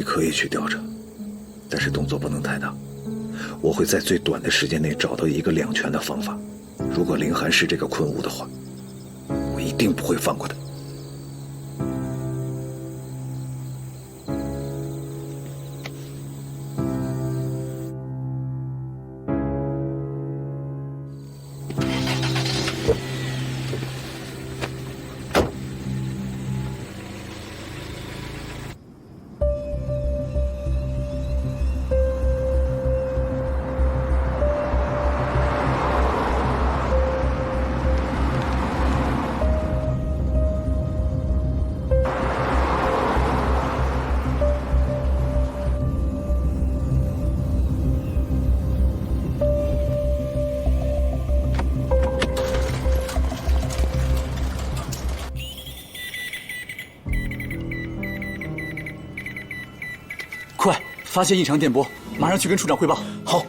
可以去调查，但是动作不能太大。我会在最短的时间内找到一个两全的方法。如果凌寒是这个昆吾的话，我一定不会放过他。快，发现异常电波，马上去跟处长汇报。好。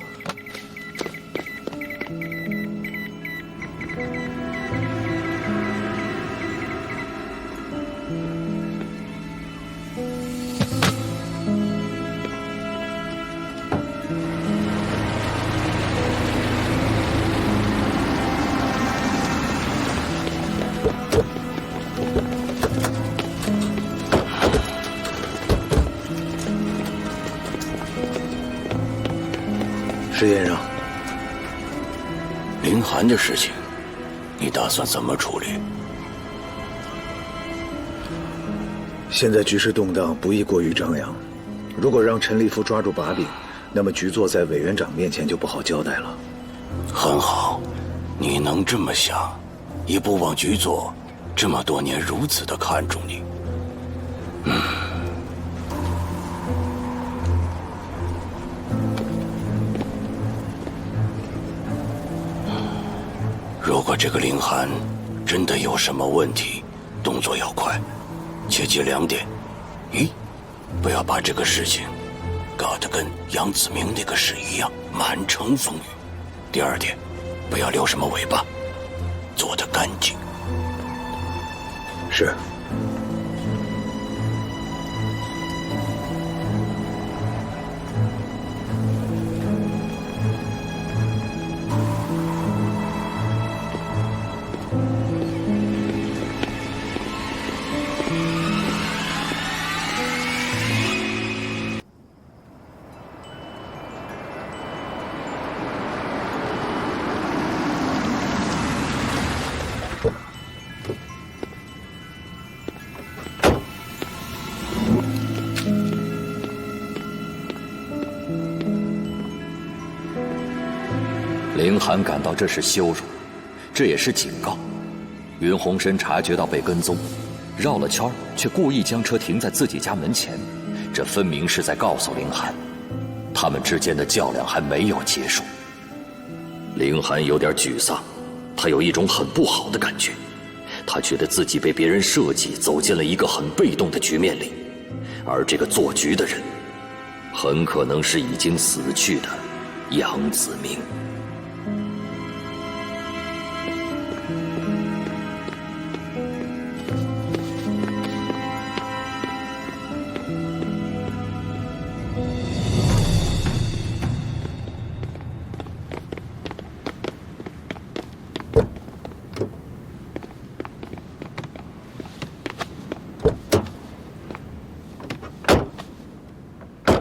石先生，凌寒的事情，你打算怎么处理？现在局势动荡，不宜过于张扬。如果让陈立夫抓住把柄，那么局座在委员长面前就不好交代了。很好，你能这么想，也不枉局座这么多年如此的看重你。如果这个凌寒真的有什么问题，动作要快，切记2点：一，不要把这个事情搞得跟杨子明那个事一样满城风雨；第2点，不要留什么尾巴，做得干净。是。凌寒感到这是羞辱，这也是警告。云鸿深察觉到被跟踪，绕了圈却故意将车停在自己家门前，这分明是在告诉凌寒，他们之间的较量还没有结束。凌寒有点沮丧，他有一种很不好的感觉，他觉得自己被别人设计走进了一个很被动的局面里，而这个做局的人，很可能是已经死去的杨子明。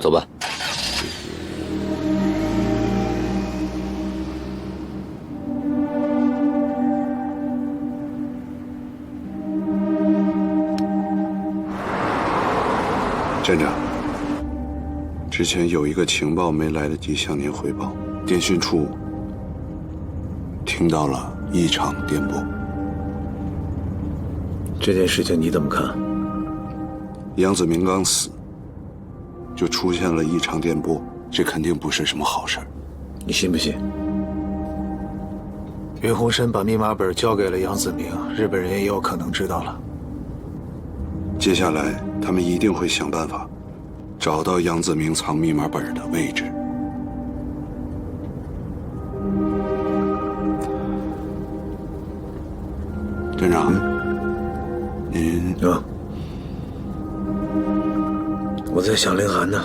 走吧。站长，之前有一个情报没来得及向您汇报，电讯处听到了异常电波。这件事情你怎么看？杨子明刚死，就出现了异常电波，这肯定不是什么好事。你信不信？云鸿深把密码本交给了杨子明，日本人也有可能知道了。接下来他们一定会想办法找到杨子明藏密码本的位置。站长，您我在想凌寒呢。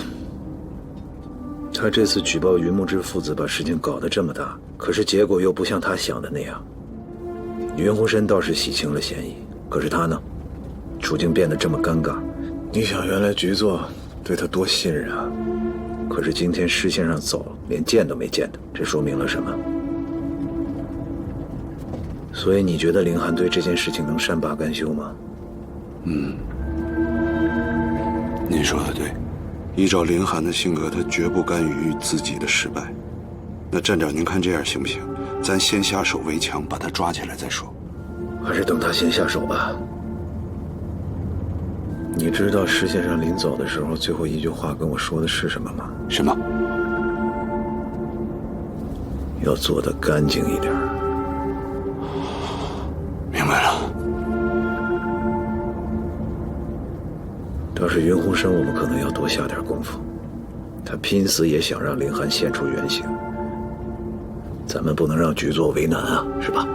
他这次举报云木之父子把事情搞得这么大，可是结果又不像他想的那样。云鸿深倒是洗清了嫌疑，可是他呢，处境变得这么尴尬。你想，原来局座对他多信任啊，可是今天视线上走了，连见都没见他，这说明了什么？所以你觉得凌寒对这件事情能善罢甘休吗？您说的对，依照凌寒的性格，他绝不甘于自己的失败。那站长，您看这样行不行？咱先下手为强，把他抓起来再说。还是等他先下手吧。你知道石先生临走的时候最后一句话跟我说的是什么吗？什么？要做得干净一点。明白了。倒是云鸿生，我们可能要多下点功夫。他拼死也想让凌寒现出原形，咱们不能让局座为难啊，是吧？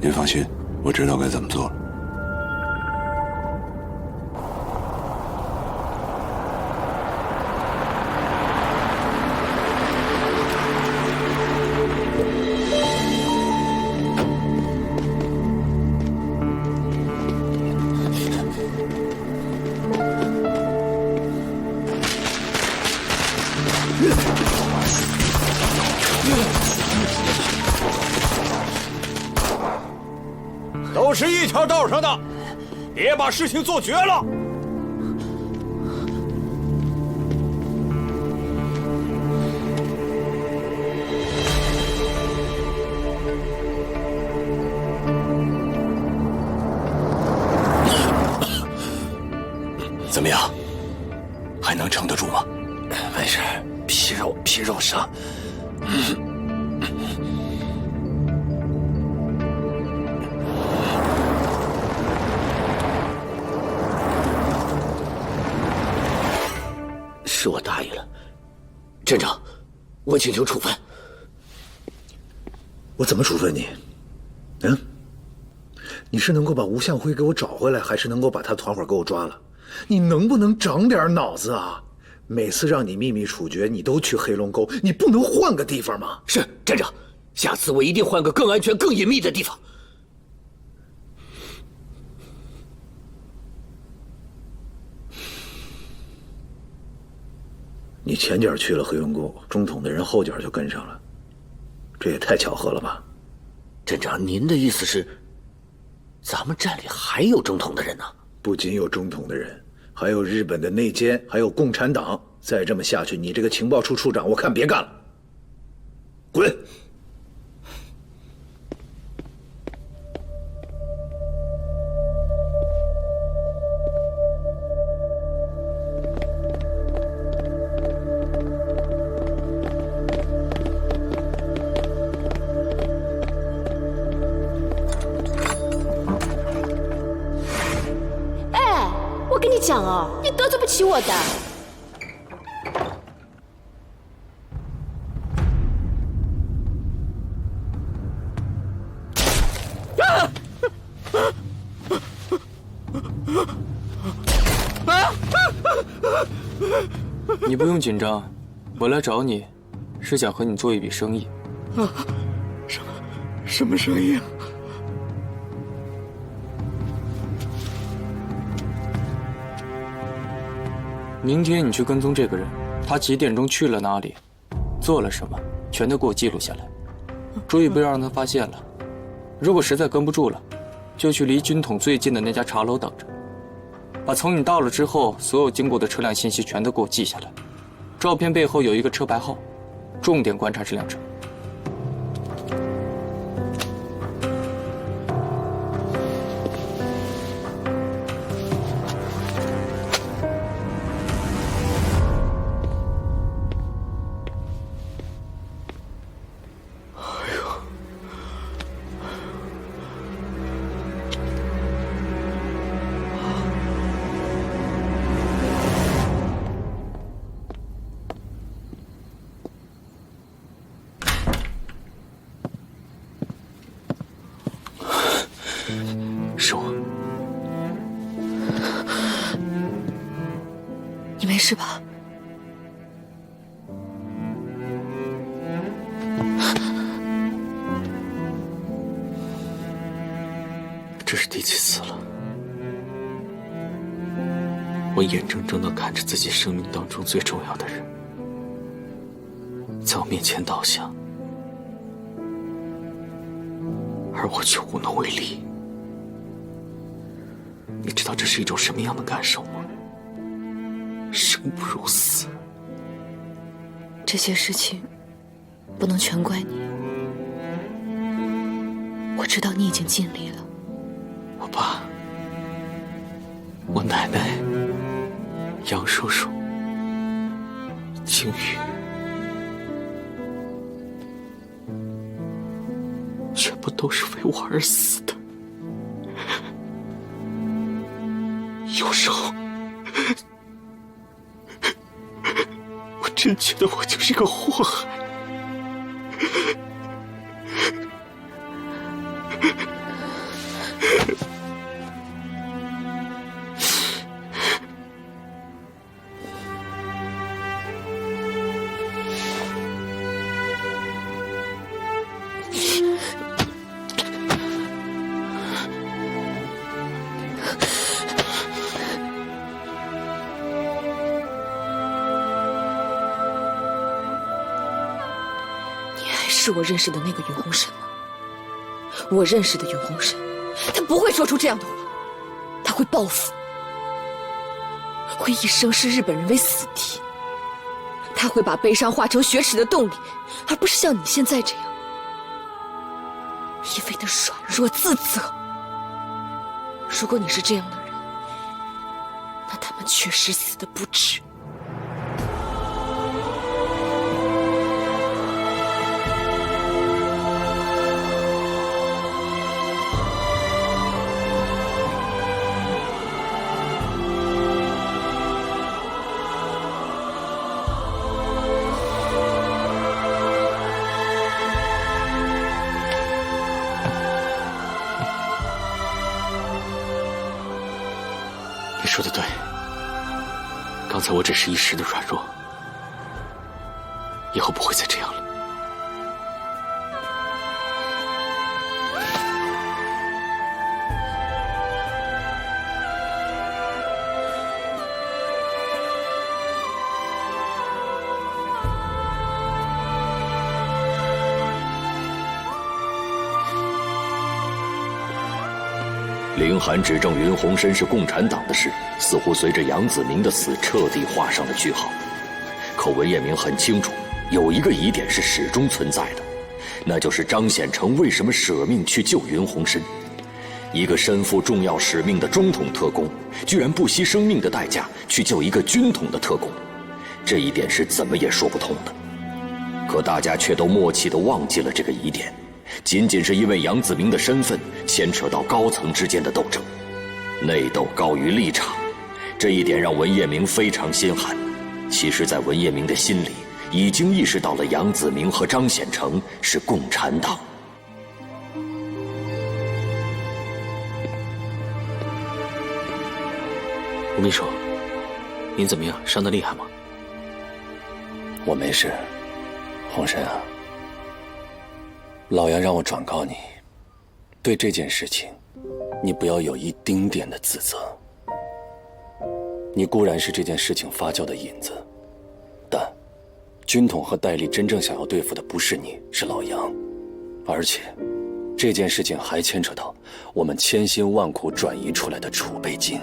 您放心，我知道该怎么做了。都是一条道上的，别把事情做绝了。怎么样？还能撑得住吗？没事，皮肉伤。是我大意了，镇长，我请求处分。我怎么处分你？你是能够把吴向辉给我找回来，还是能够把他团伙给我抓了？你能不能长点脑子啊？每次让你秘密处决，你都去黑龙沟，你不能换个地方吗？是镇长，下次我一定换个更安全、更隐秘的地方。你前脚去了黑龙沟，中统的人后脚就跟上了，这也太巧合了吧？镇长，您的意思是，咱们站里还有中统的人呢？不仅有中统的人，还有日本的内奸，还有共产党。再这么下去，你这个情报处处长，我看别干了，滚！我跟你讲哦，你得罪不起我的。你不用紧张，我来找你，是想和你做一笔生意。什么生意啊？明天你去跟踪这个人，他几点钟去了哪里，做了什么，全都给我记录下来。注意不要让他发现了。如果实在跟不住了，就去离军统最近的那家茶楼等着。把从你到了之后所有经过的车辆信息全都给我记下来。照片背后有一个车牌号，重点观察这辆车。是我。事吧？这是第几次了？我眼睁睁地看着自己生命当中最重要的人，在我面前倒下，而我却无能为力。你知道这是一种什么样的感受吗？生不如死。这些事情不能全怪你，我知道你已经尽力了。我爸，我奶奶，杨叔叔，景宇，全部都是为我而死的。有时候，我真觉得我就是个祸害。是我认识的那个云鸿神吗？我认识的云鸿神，他不会说出这样的话，他会报复，会一生视日本人为死敌，他会把悲伤化成雪耻的动力，而不是像你现在这样一味的软弱自责。如果你是这样的人，那他们确实死得不值。你说的对，刚才我只是一时的软弱，以后不会再这样了。凌寒指证云鸿深是共产党的事，似乎随着杨子明的死彻底画上了句号。可文彦明很清楚，有一个疑点是始终存在的，那就是张显成为什么舍命去救云鸿深？一个身负重要使命的中统特工，居然不惜生命的代价去救一个军统的特工，这一点是怎么也说不通的。可大家却都默契地忘记了这个疑点。仅仅是因为杨子明的身份牵扯到高层之间的斗争，内斗高于立场，这一点让文彦明非常心寒。其实在文彦明的心里已经意识到了杨子明和张显成是共产党。吴秘书，您怎么样？伤得厉害吗？我没事。鸿深啊，老杨让我转告你，对这件事情，你不要有一丁点的自责。你固然是这件事情发酵的引子，但军统和戴笠真正想要对付的不是你，是老杨。而且，这件事情还牵扯到我们千辛万苦转移出来的储备金。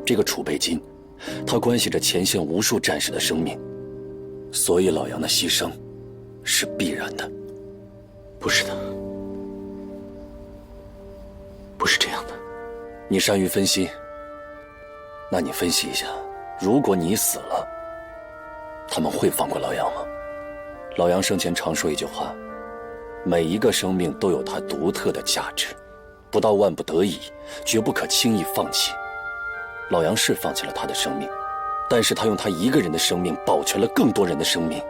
这个储备金，它关系着前线无数战士的生命，所以老杨的牺牲是必然的。不是的，不是这样的。你善于分析，那你分析一下，如果你死了，他们会放过老杨吗？老杨生前常说一句话，每一个生命都有它独特的价值，不到万不得已，绝不可轻易放弃。老杨是放弃了他的生命，但是他用他一个人的生命保全了更多人的生命，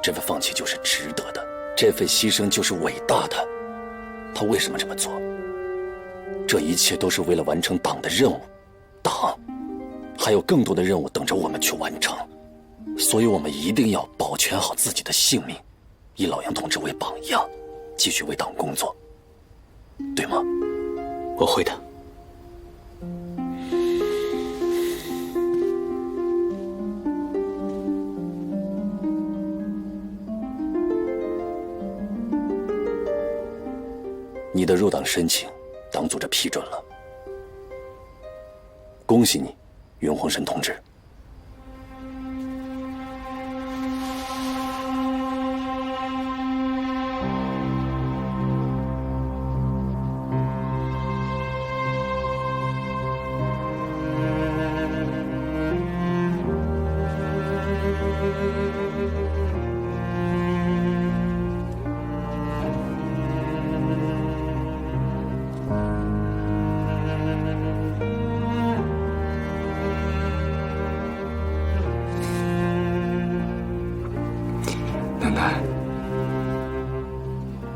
这份放弃就是值得的，这份牺牲就是伟大的。他为什么这么做？这一切都是为了完成党的任务。党还有更多的任务等着我们去完成，所以我们一定要保全好自己的性命，以老杨同志为榜样，继续为党工作，对吗？我会的。你的入党申请，党组织批准了，恭喜你，윤洪申同志。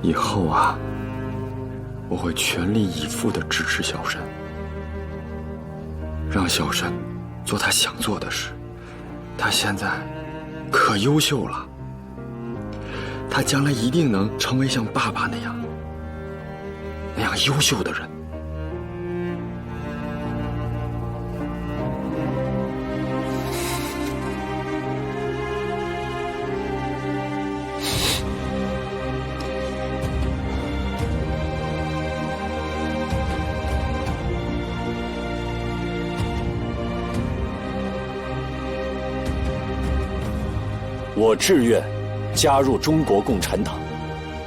以后啊，我会全力以赴地支持小申，让小申做他想做的事。他现在可优秀了，他将来一定能成为像爸爸那样优秀的人。我志愿加入中国共产党。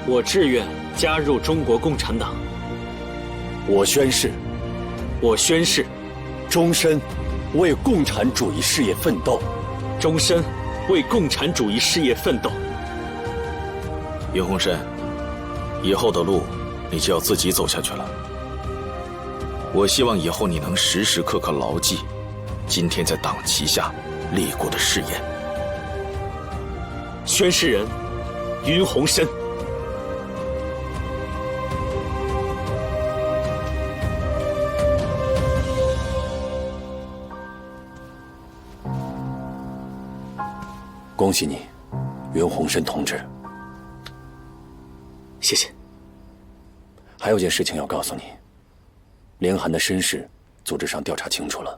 我志愿加入中国共产党。我宣誓。我宣誓，终身为共产主义事业奋斗。终身为共产主义事业奋斗。윤洪申，以后的路你就要自己走下去了。我希望以后你能时时刻刻牢记今天在党旗下立过的誓言。宣誓人윤洪申。恭喜你，윤洪申同志。谢谢。还有件事情要告诉你，凌寒的身世，组织上调查清楚了。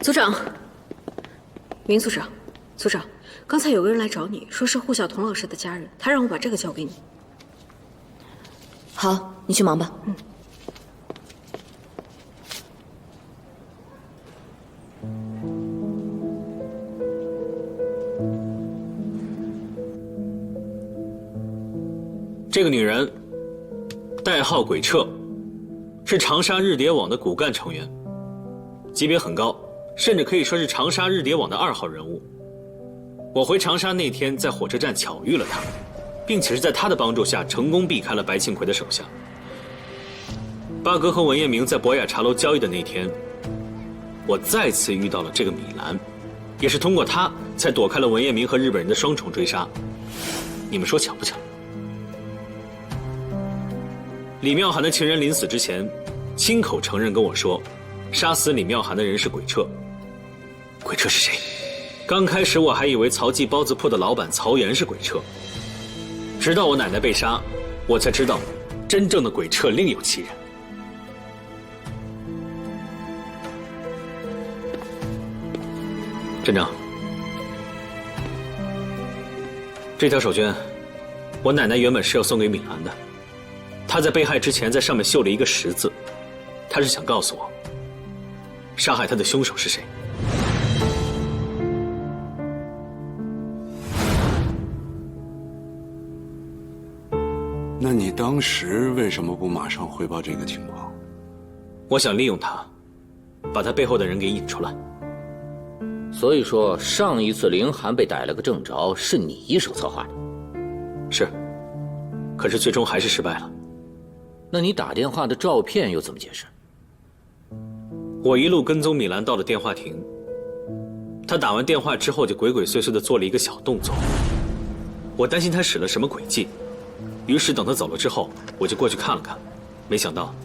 组长，云组长，组长，刚才有个人来找你，说是护晓彤老师的家人，他让我把这个交给你。好，你去忙吧。这个女人，代号鬼彻，是长沙日谍网的骨干成员，级别很高。甚至可以说是长沙日谍网的2号人物。我回长沙那天，在火车站巧遇了他，并且是在他的帮助下，成功避开了白庆奎的手下。八哥和文彦明在博雅茶楼交易的那天，我再次遇到了这个米兰，也是通过他才躲开了文彦明和日本人的双重追杀。你们说巧不巧？李妙涵的情人临死之前，亲口承认跟我说，杀死李妙涵的人是鬼彻。鬼彻是谁？刚开始我还以为曹记包子铺的老板曹岩是鬼彻，直到我奶奶被杀，我才知道真正的鬼彻另有其人。镇长，这条手绢，我奶奶原本是要送给米兰的，她在被害之前在上面绣了一个十字，她是想告诉我，杀害她的凶手是谁。那你当时为什么不马上汇报这个情况？我想利用他，把他背后的人给引出来。所以说，上一次凌寒被逮了个正着，是你一手策划的。是，可是最终还是失败了。那你打电话的照片又怎么解释？我一路跟踪米兰到了电话亭，他打完电话之后就鬼鬼祟祟地做了一个小动作，我担心他使了什么诡计，于是等他走了之后，我就过去看了看，没想到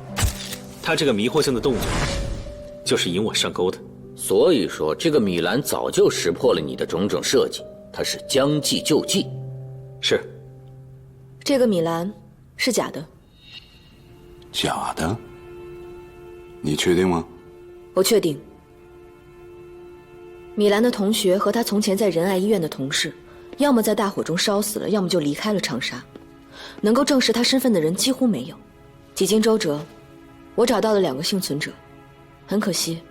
他这个迷惑性的动作就是引我上钩的。所以说，这个米兰早就识破了你的种种设计，他是将计就计。是，这个米兰是假的。假的？你确定吗？我确定。米兰的同学和他从前在仁爱医院的同事，要么在大火中烧死了，要么就离开了长沙。能够证实他身份的人几乎没有。几经周折，我找到了2个幸存者。很可惜，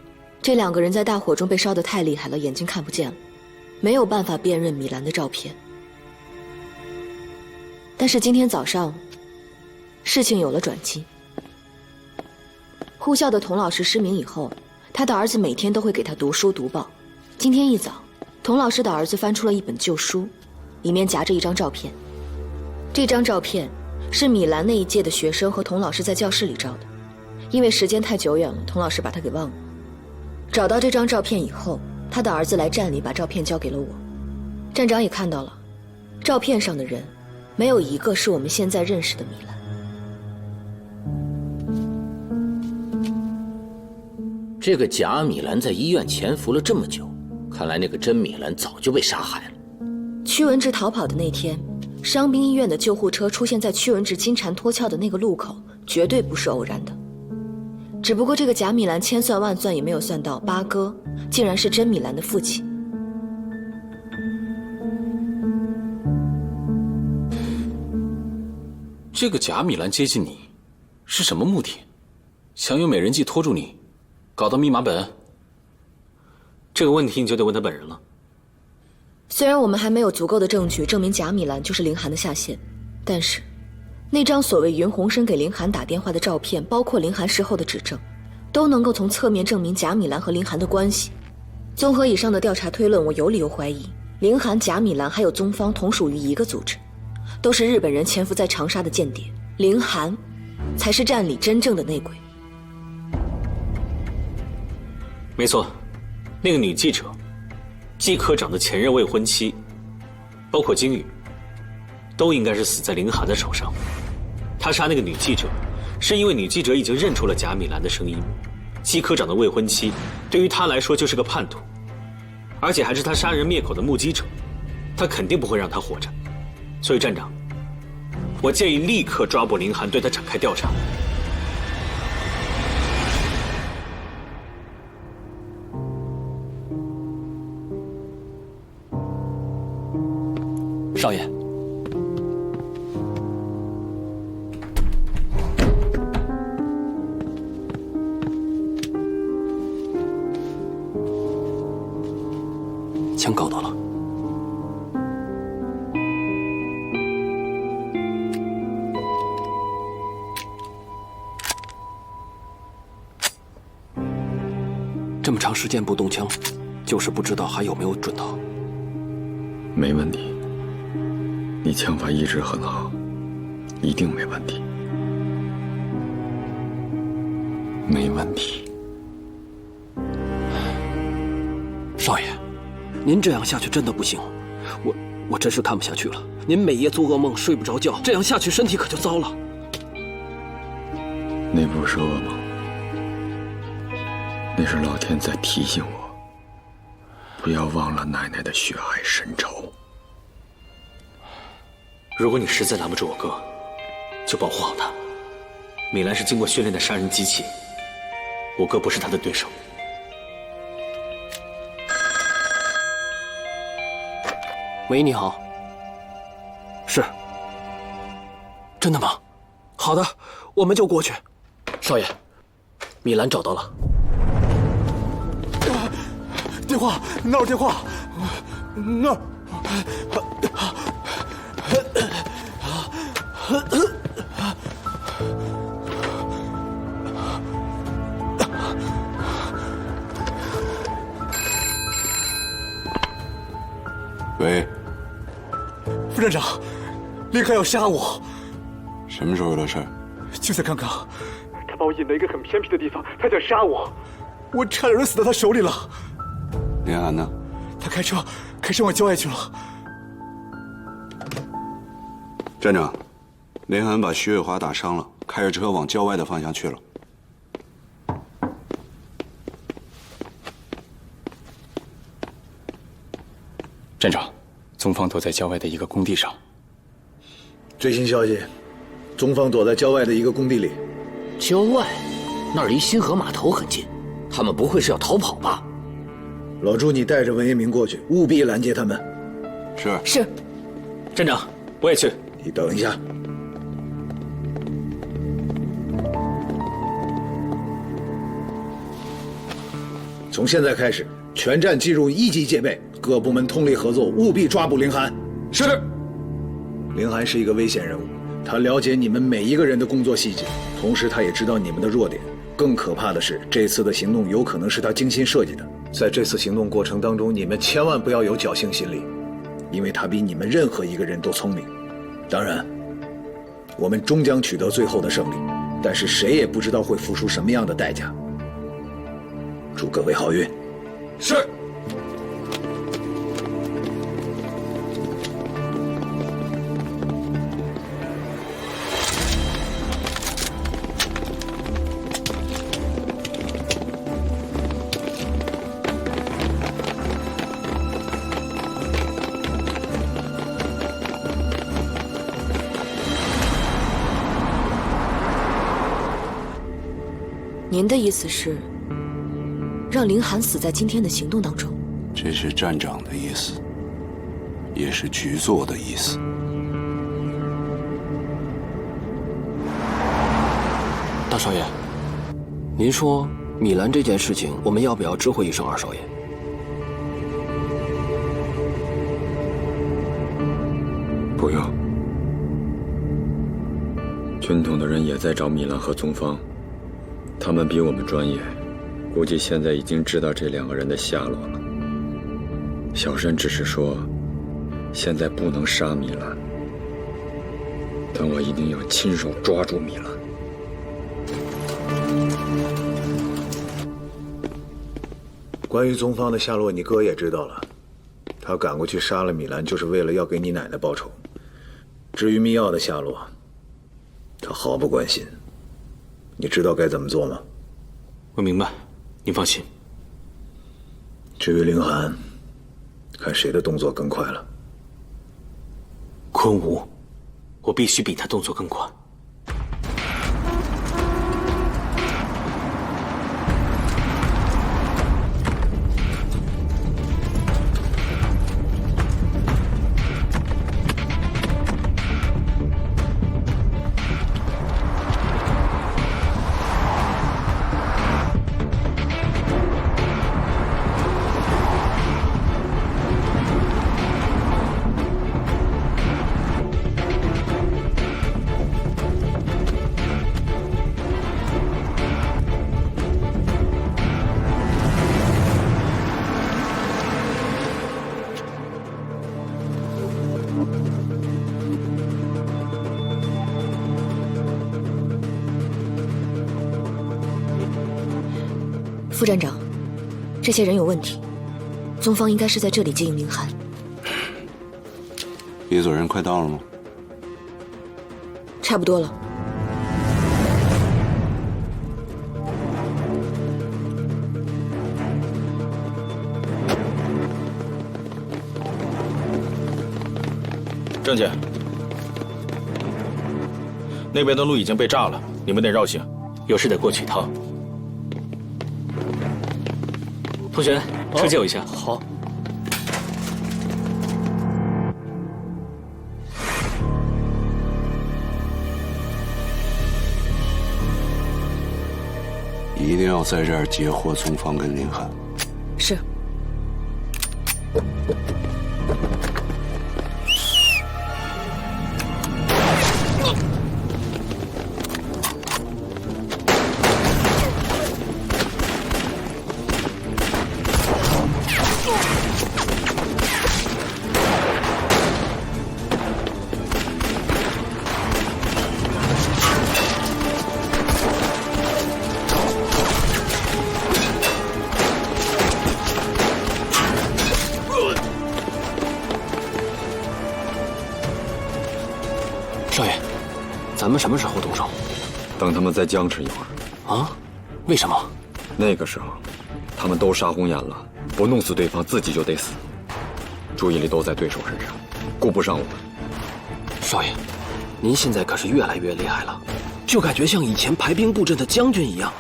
这2个人在大火中被烧得太厉害了，眼睛看不见了，没有办法辨认米兰的照片。但是今天早上，事情有了转机。护校的童老师失明以后，他的儿子每天都会给他读书读报。今天一早，童老师的儿子翻出了一本旧书，里面夹着一张照片。这张照片是米兰那一届的学生和童老师在教室里照的，因为时间太久远了，童老师把他给忘了。找到这张照片以后，他的儿子来站里把照片交给了我。站长也看到了，照片上的人没有一个是我们现在认识的米兰。这个假米兰在医院潜伏了这么久，看来那个真米兰早就被杀害了。屈文志逃跑的那天，伤兵医院的救护车出现在屈文志金蝉脱壳的那个路口，绝对不是偶然的。只不过这个假米兰千算万算也没有算到，八哥竟然是真米兰的父亲。这个假米兰接近你，是什么目的？想用美人计拖住你，搞到密码本？这个问题你就得问他本人了。虽然我们还没有足够的证据证明假米兰就是凌寒的下线，但是那张所谓云鸿生给凌寒打电话的照片，包括凌寒事后的指证，都能够从侧面证明假米兰和凌寒的关系。综合以上的调查推论，我有理由怀疑凌寒、假米兰还有宗方同属于一个组织，都是日本人潜伏在长沙的间谍，凌寒才是站里真正的内鬼。没错，那个女记者，季科长的前任未婚妻，包括金宇，都应该是死在凌寒的手上。他杀那个女记者，是因为女记者已经认出了假米兰的声音。季科长的未婚妻，对于他来说就是个叛徒，而且还是他杀人灭口的目击者，他肯定不会让他活着。所以站长，我建议立刻抓捕凌寒，对他展开调查。少爷，枪搞到了。这么长时间不动枪，就是不知道还有没有准头。没问题，你枪法一直很好，一定没问题。没问题。少爷，您这样下去真的不行，我真是看不下去了。您每夜做噩梦睡不着觉，这样下去身体可就糟了。那不是噩梦，那是老天在提醒我，不要忘了奶奶的血海深仇。如果你实在拦不住我哥，就保护好他。米兰是经过训练的杀人机器，我哥不是他的对手。喂，你好。是。真的吗？好的，我们就过去。少爷，米兰找到了。电话，那儿电话，那儿。副站长，林寒要杀我。什么时候的事儿？就在刚刚，他把我引到一个很偏僻的地方，他想杀我，我差点死在他手里了。林寒呢？他开车往郊外去了。站长，林寒把徐伟华打伤了，开着车往郊外的方向去了。站长，宗方躲在郊外的一个工地上。最新消息，宗方躲在郊外的一个工地里。郊外？那儿离新河码头很近，他们不会是要逃跑吧？老朱，你带着文一鸣过去，务必拦截他们。是。是。站长，我也去。你等一下。从现在开始，全站进入1级戒备，各部门通力合作，务必抓捕凌寒。是的。凌寒是一个危险人物，他了解你们每一个人的工作细节，同时他也知道你们的弱点。更可怕的是，这次的行动有可能是他精心设计的。在这次行动过程当中，你们千万不要有侥幸心理，因为他比你们任何一个人都聪明。当然，我们终将取得最后的胜利，但是谁也不知道会付出什么样的代价。祝各位好运。是。您的意思是，让凌寒死在今天的行动当中？这是站长的意思，也是局座的意思。大少爷，您说米兰这件事情，我们要不要知会一声二少爷？不用。军统的人也在找米兰和宗方。他们比我们专业，估计现在已经知道这2个人的下落了。小山只是说，现在不能杀米兰，但我一定要亲手抓住米兰。关于宗方的下落，你哥也知道了，他赶过去杀了米兰，就是为了要给你奶奶报仇。至于密钥的下落，他毫不关心。你知道该怎么做吗？我明白，您放心。至于凌寒，看谁的动作更快了。昆吾，我必须比他动作更快。副站长，这些人有问题，宗方应该是在这里接应凌寒。一组人快到了吗？差不多了。郑姐，那边的路已经被炸了，你们得绕行。有事得过去一趟。同学，车借我一下。好。一定要在这儿截获宗方跟凌寒。是。少爷，咱们什么时候动手？等他们再僵持一会儿。啊？为什么？那个时候，他们都杀红眼了，不弄死对方，自己就得死。注意力都在对手身上，顾不上我们。少爷，您现在可是越来越厉害了，就感觉像以前排兵布阵的将军一样。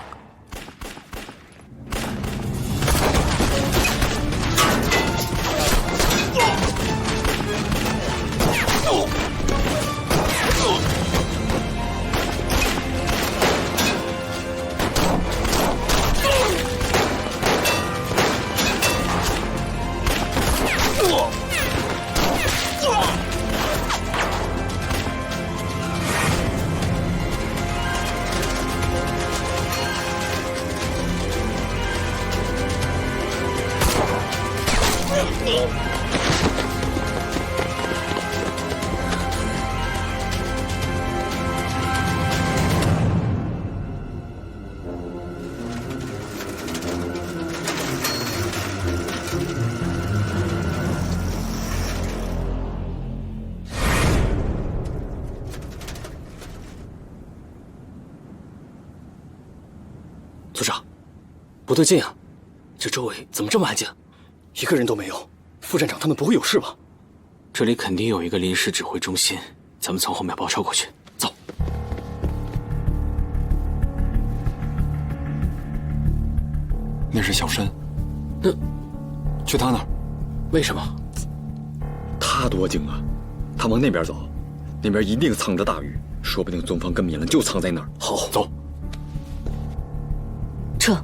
组长，不对劲啊！这周围怎么这么安静？一个人都没有。副站长他们不会有事吧？这里肯定有一个临时指挥中心，咱们从后面包抄过去。走。那是小申。那，去他那儿。为什么？他多精啊！他往那边走，那边一定藏着大鱼，说不定宗方跟米兰就藏在那儿。好，走。撤。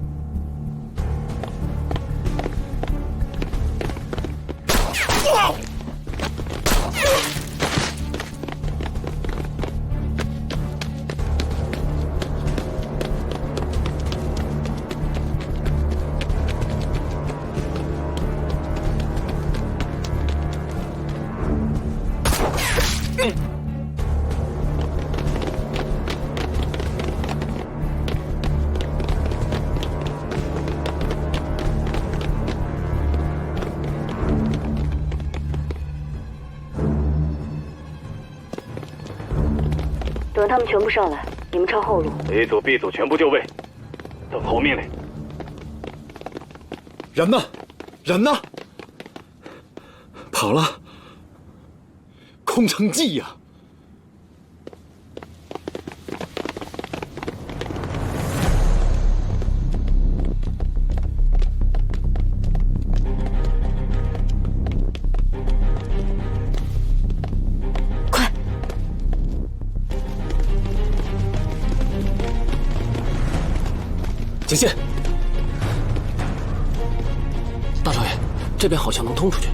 等他们全部上来，你们抄后路。A 组、B 组全部就位，等候命令。人呢？人呢？跑了。空城计呀！警线！大少爷，这边好像能通出去。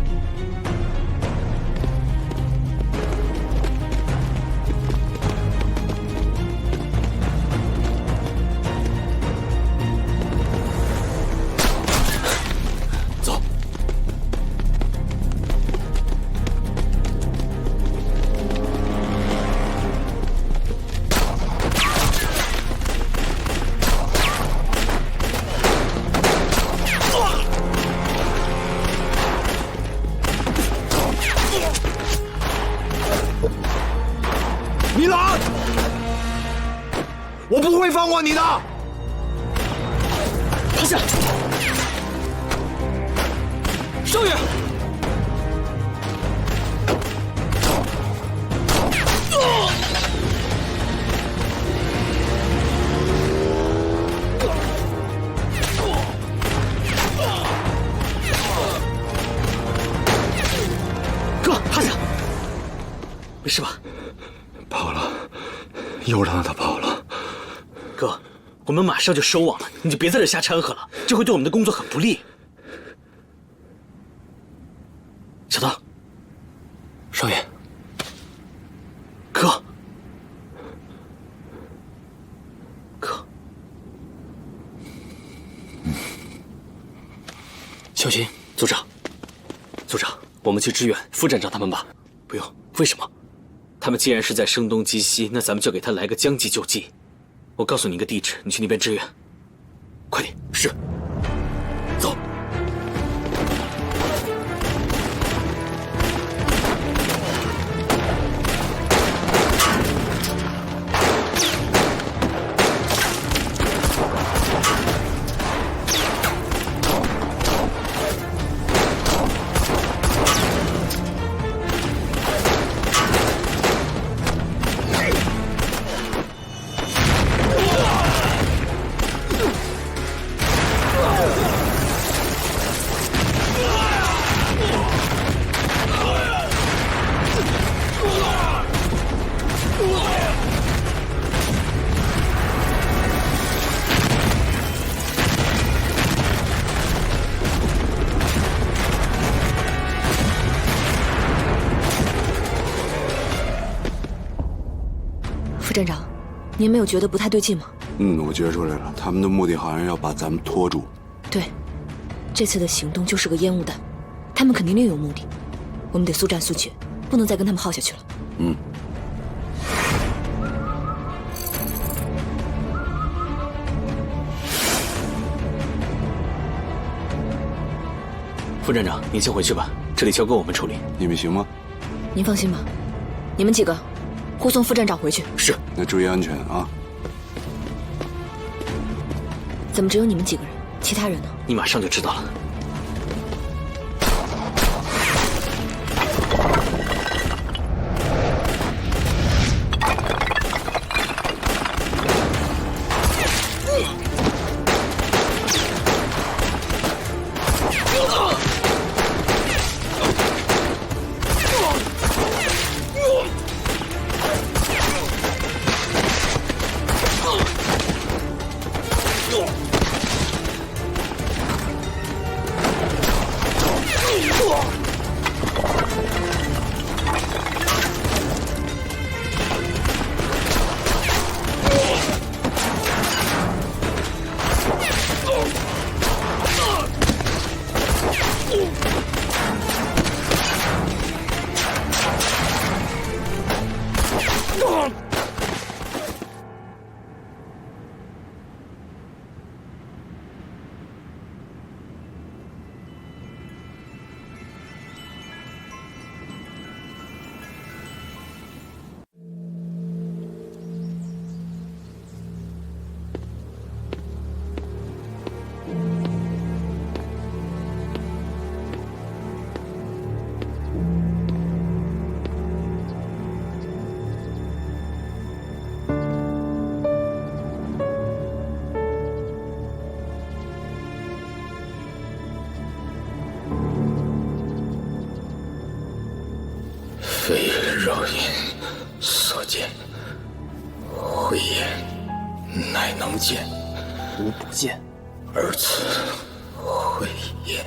走。米兰，我不会放过你的。趴下，少爷。哥，趴下。没事吧？跑了，又让他跑了。哥，我们马上就收网了，你就别在这瞎掺和了，这会对我们的工作很不利。小唐，少爷，哥，哥，小心，组长，组长，我们去支援副站长他们吧。不用，为什么？他们既然是在声东击西，那咱们就给他来个将计就计。我告诉你一个地址，你去那边支援。快点！是。走。副站长，您没有觉得不太对劲吗？我觉出来了，他们的目的好像要把咱们拖住。对，这次的行动就是个烟雾弹，他们肯定另有目的，我们得速战速决，不能再跟他们耗下去了。副站长，您先回去吧，这里交给我们处理。你们行吗？您放心吧，你们几个护送副站长回去。是。那注意安全啊。怎么只有你们几个人？其他人呢？你马上就知道了。非人肉眼所见，慧眼乃能见，无不见，而此慧眼。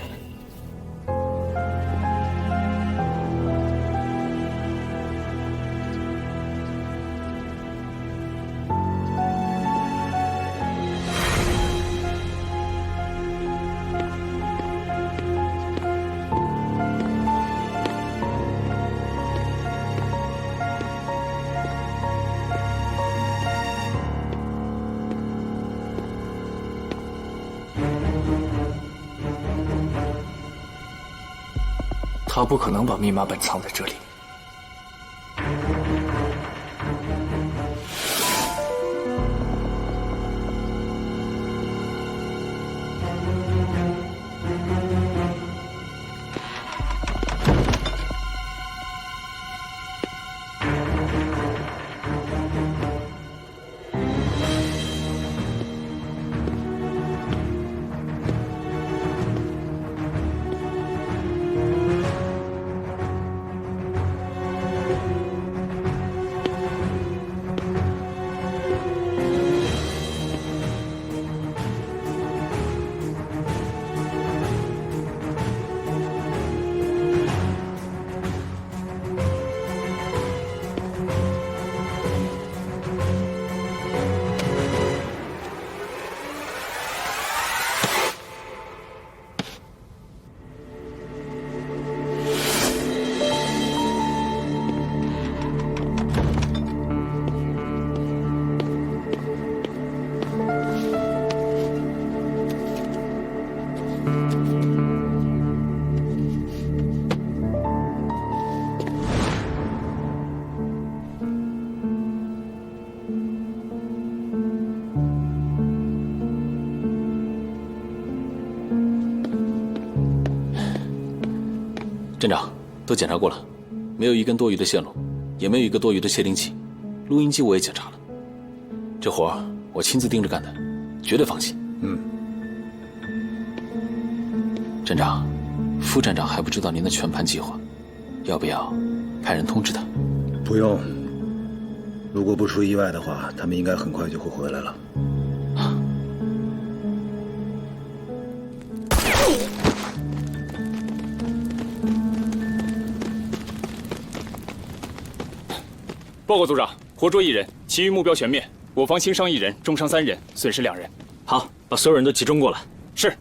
他不可能把密码本藏在这里。站长，都检查过了，没有一根多余的线路，也没有一个多余的窃听器，录音机我也检查了。这活儿我亲自盯着干的，绝对放心。站长，副站长还不知道您的全盘计划，要不要派人通知他？不用，如果不出意外的话，他们应该很快就会回来了。报告组长，活捉一人，其余目标全灭，我方轻伤1人，重伤3人，损失2人。好，把所有人都集中过来。是。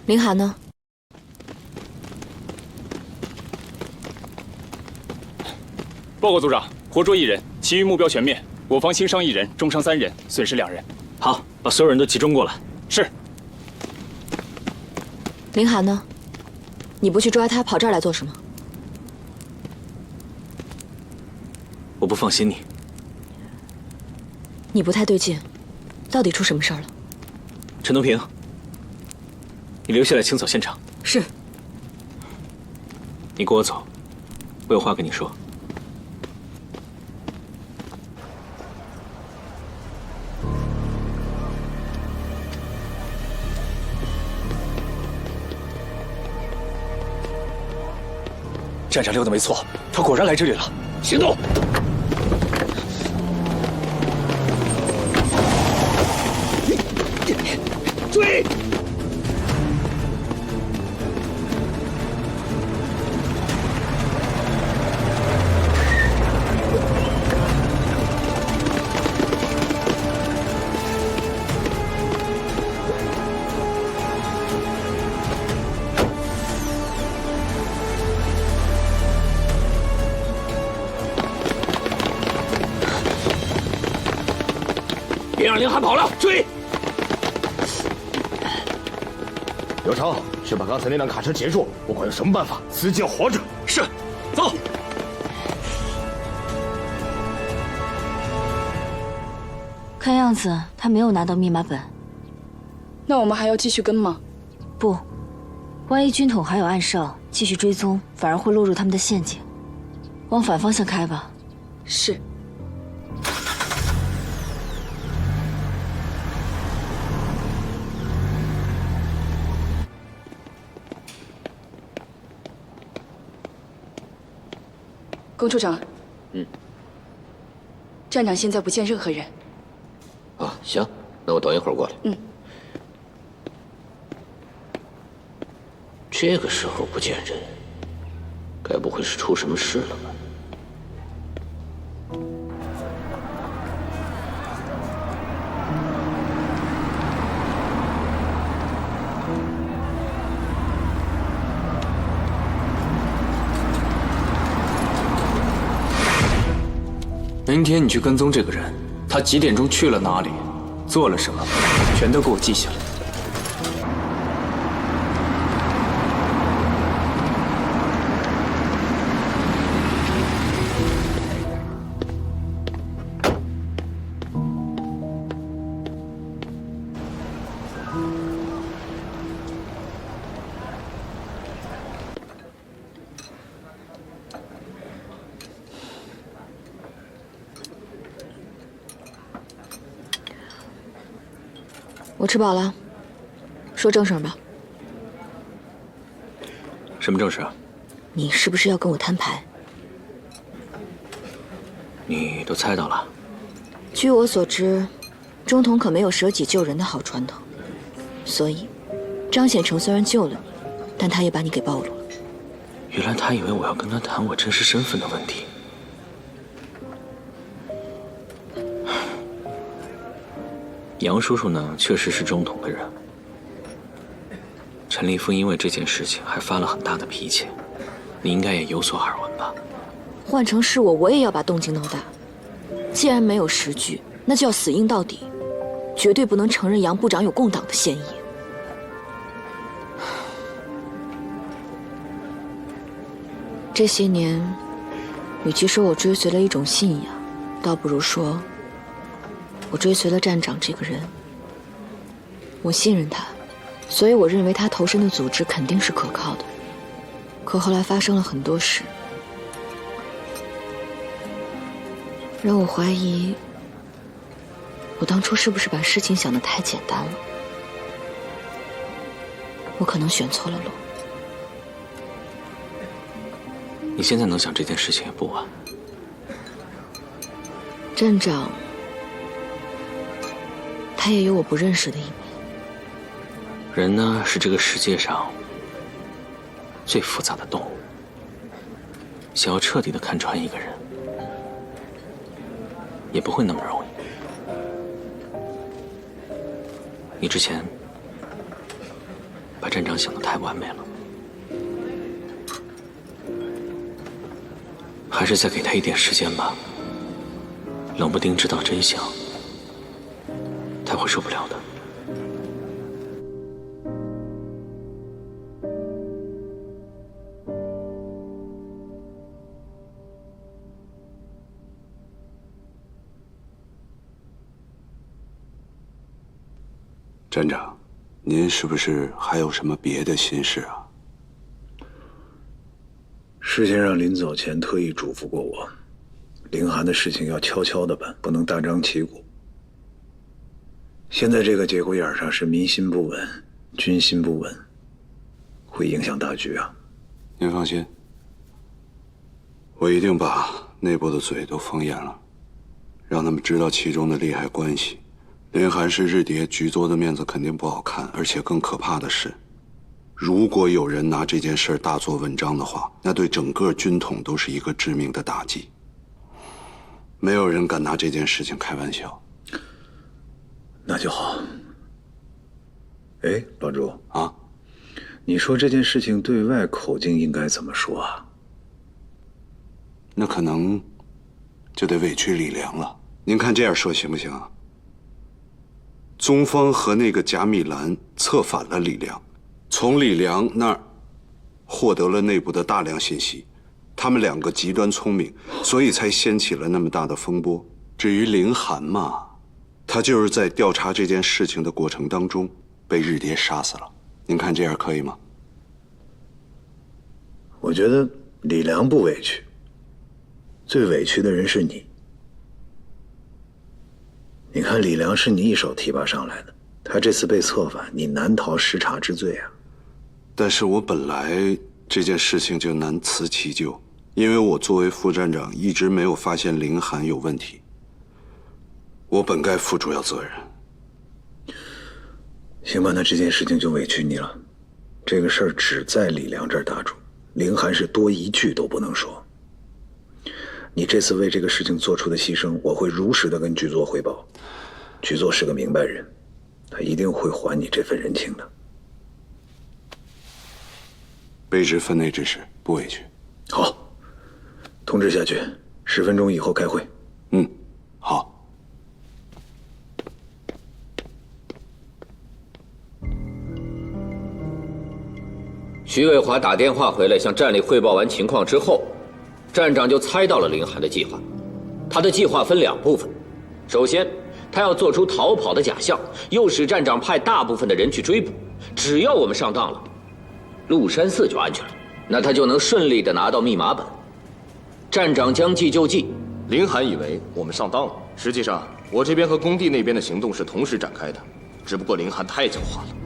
林寒呢？报告组长，活捉1人，其余目标全灭，我方轻伤1人，重伤3人，损失2人。好，把所有人都集中过来。是。林寒呢？你不去抓他，跑这儿来做什么？我不放心你。你不太对劲，到底出什么事儿了？陈东平，你留下来清扫现场。是。你跟我走，我有话跟你说。站长溜的没错，他果然来这里了。行动！追！别让林寒跑了，追！刘超，去把刚才那辆卡车截住，不管用什么办法，司机要活着。是，走。看样子他没有拿到密码本。那我们还要继续跟吗？不，万一军统还有暗哨，继续追踪，反而会落入他们的陷阱。往反方向开吧。是。龚处长，站长现在不见任何人。啊，行，那我等一会儿过来。这个时候不见人，该不会是出什么事了吧？明天你去跟踪这个人，他几点钟去了哪里，做了什么，全都给我记下来。我吃饱了，说正事儿吧。什么正事啊？你是不是要跟我摊牌？你都猜到了？据我所知，中统可没有舍己救人的好传统，所以张显成虽然救了你，但他也把你给暴露了。原来他以为我要跟他谈我真实身份的问题。杨叔叔呢，确实是中统的人。陈立夫因为这件事情还发了很大的脾气，你应该也有所耳闻吧？换成是我，我也要把动静闹大。既然没有实据，那就要死硬到底，绝对不能承认杨部长有共党的嫌疑。这些年，与其说我追随了一种信仰，倒不如说我追随了站长这个人。我信任他，所以我认为他投身的组织肯定是可靠的。可后来发生了很多事，让我怀疑我当初是不是把事情想得太简单了。我可能选错了路。你现在能想这件事情也不晚。站长他也有我不认识的一面。人呢，是这个世界上最复杂的动物。想要彻底的看穿一个人，也不会那么容易。你之前把站长想得太完美了，还是再给他一点时间吧。冷不丁知道真相，他会受不了的。站长，您是不是还有什么别的心事啊？事先让临走前特意嘱咐过我，凌寒的事情要悄悄的办，不能大张旗鼓。现在这个节骨眼上是民心不稳，军心不稳，会影响大局啊。您放心，我一定把内部的嘴都封严了，让他们知道其中的利害关系。凌寒是日谍，局座的面子肯定不好看，而且更可怕的是，如果有人拿这件事大做文章的话，那对整个军统都是一个致命的打击。没有人敢拿这件事情开玩笑。那就好。哎，老朱啊，你说这件事情对外口径应该怎么说啊？那可能就得委屈李良了。您看这样说行不行啊？宗方和那个贾米兰策反了李良，从李良那儿获得了内部的大量信息，他们两个极端聪明，所以才掀起了那么大的风波。至于凌寒嘛，他就是在调查这件事情的过程当中被日谍杀死了。您看这样可以吗？我觉得李良不委屈，最委屈的人是你。你看李良是你一手提拔上来的，他这次被策反，你难逃识察之罪啊。但是我本来这件事情就难辞其咎，因为我作为副站长一直没有发现凌寒有问题，我本该负主要责任。行吧，那这件事情就委屈你了。这个事儿只在李良这儿打住，凌寒是多一句都不能说。你这次为这个事情做出的牺牲，我会如实的跟局座汇报。局座是个明白人，他一定会还你这份人情的。卑职分内之事，不委屈。好，通知下去，10分钟以后开会。嗯，好。徐伟华打电话回来向站里汇报完情况之后，站长就猜到了凌寒的计划。他的计划分2部分，首先他要做出逃跑的假象，诱使站长派大部分的人去追捕。只要我们上当了，陆山寺就安全了，那他就能顺利地拿到密码本。站长将计就计，凌寒以为我们上当了，实际上我这边和工地那边的行动是同时展开的，只不过凌寒太狡猾了。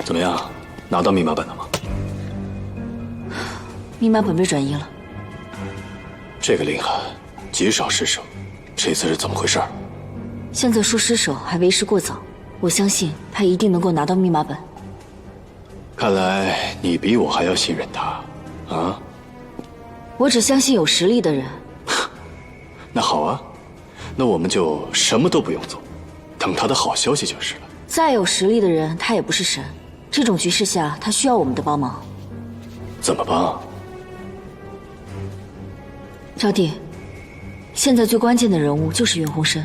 怎么样，拿到密码本了吗？密码本被转移了。这个凌寒极少失手，这次是怎么回事？现在说失手还为时过早，我相信他一定能够拿到密码本。看来你比我还要信任他，啊？我只相信有实力的人。那好啊，那我们就什么都不用做，等他的好消息就是了。再有实力的人，他也不是神。这种局势下，他需要我们的帮忙。怎么帮？招娣，现在最关键的人物就是云鸿深，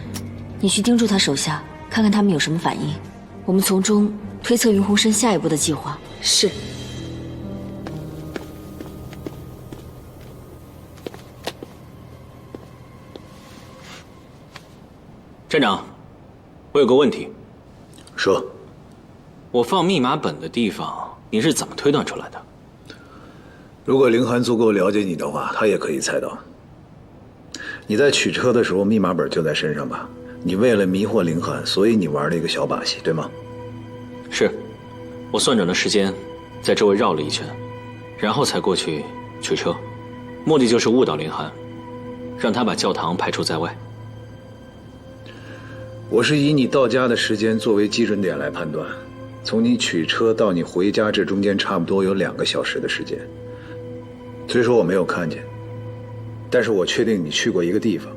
你去盯住他手下，看看他们有什么反应，我们从中推测云鸿深下一步的计划。是。站长，我有个问题。说。我放密码本的地方，你是怎么推断出来的？如果凌寒足够了解你的话，他也可以猜到。你在取车的时候，密码本就在身上吧？你为了迷惑凌寒，所以你玩了一个小把戏，对吗？是，我算准了时间，在周围绕了一圈，然后才过去取车，目的就是误导凌寒，让他把教堂排除在外。我是以你到家的时间作为基准点来判断，从你取车到你回家，这中间差不多有2个小时的时间。虽说我没有看见，但是我确定你去过一个地方。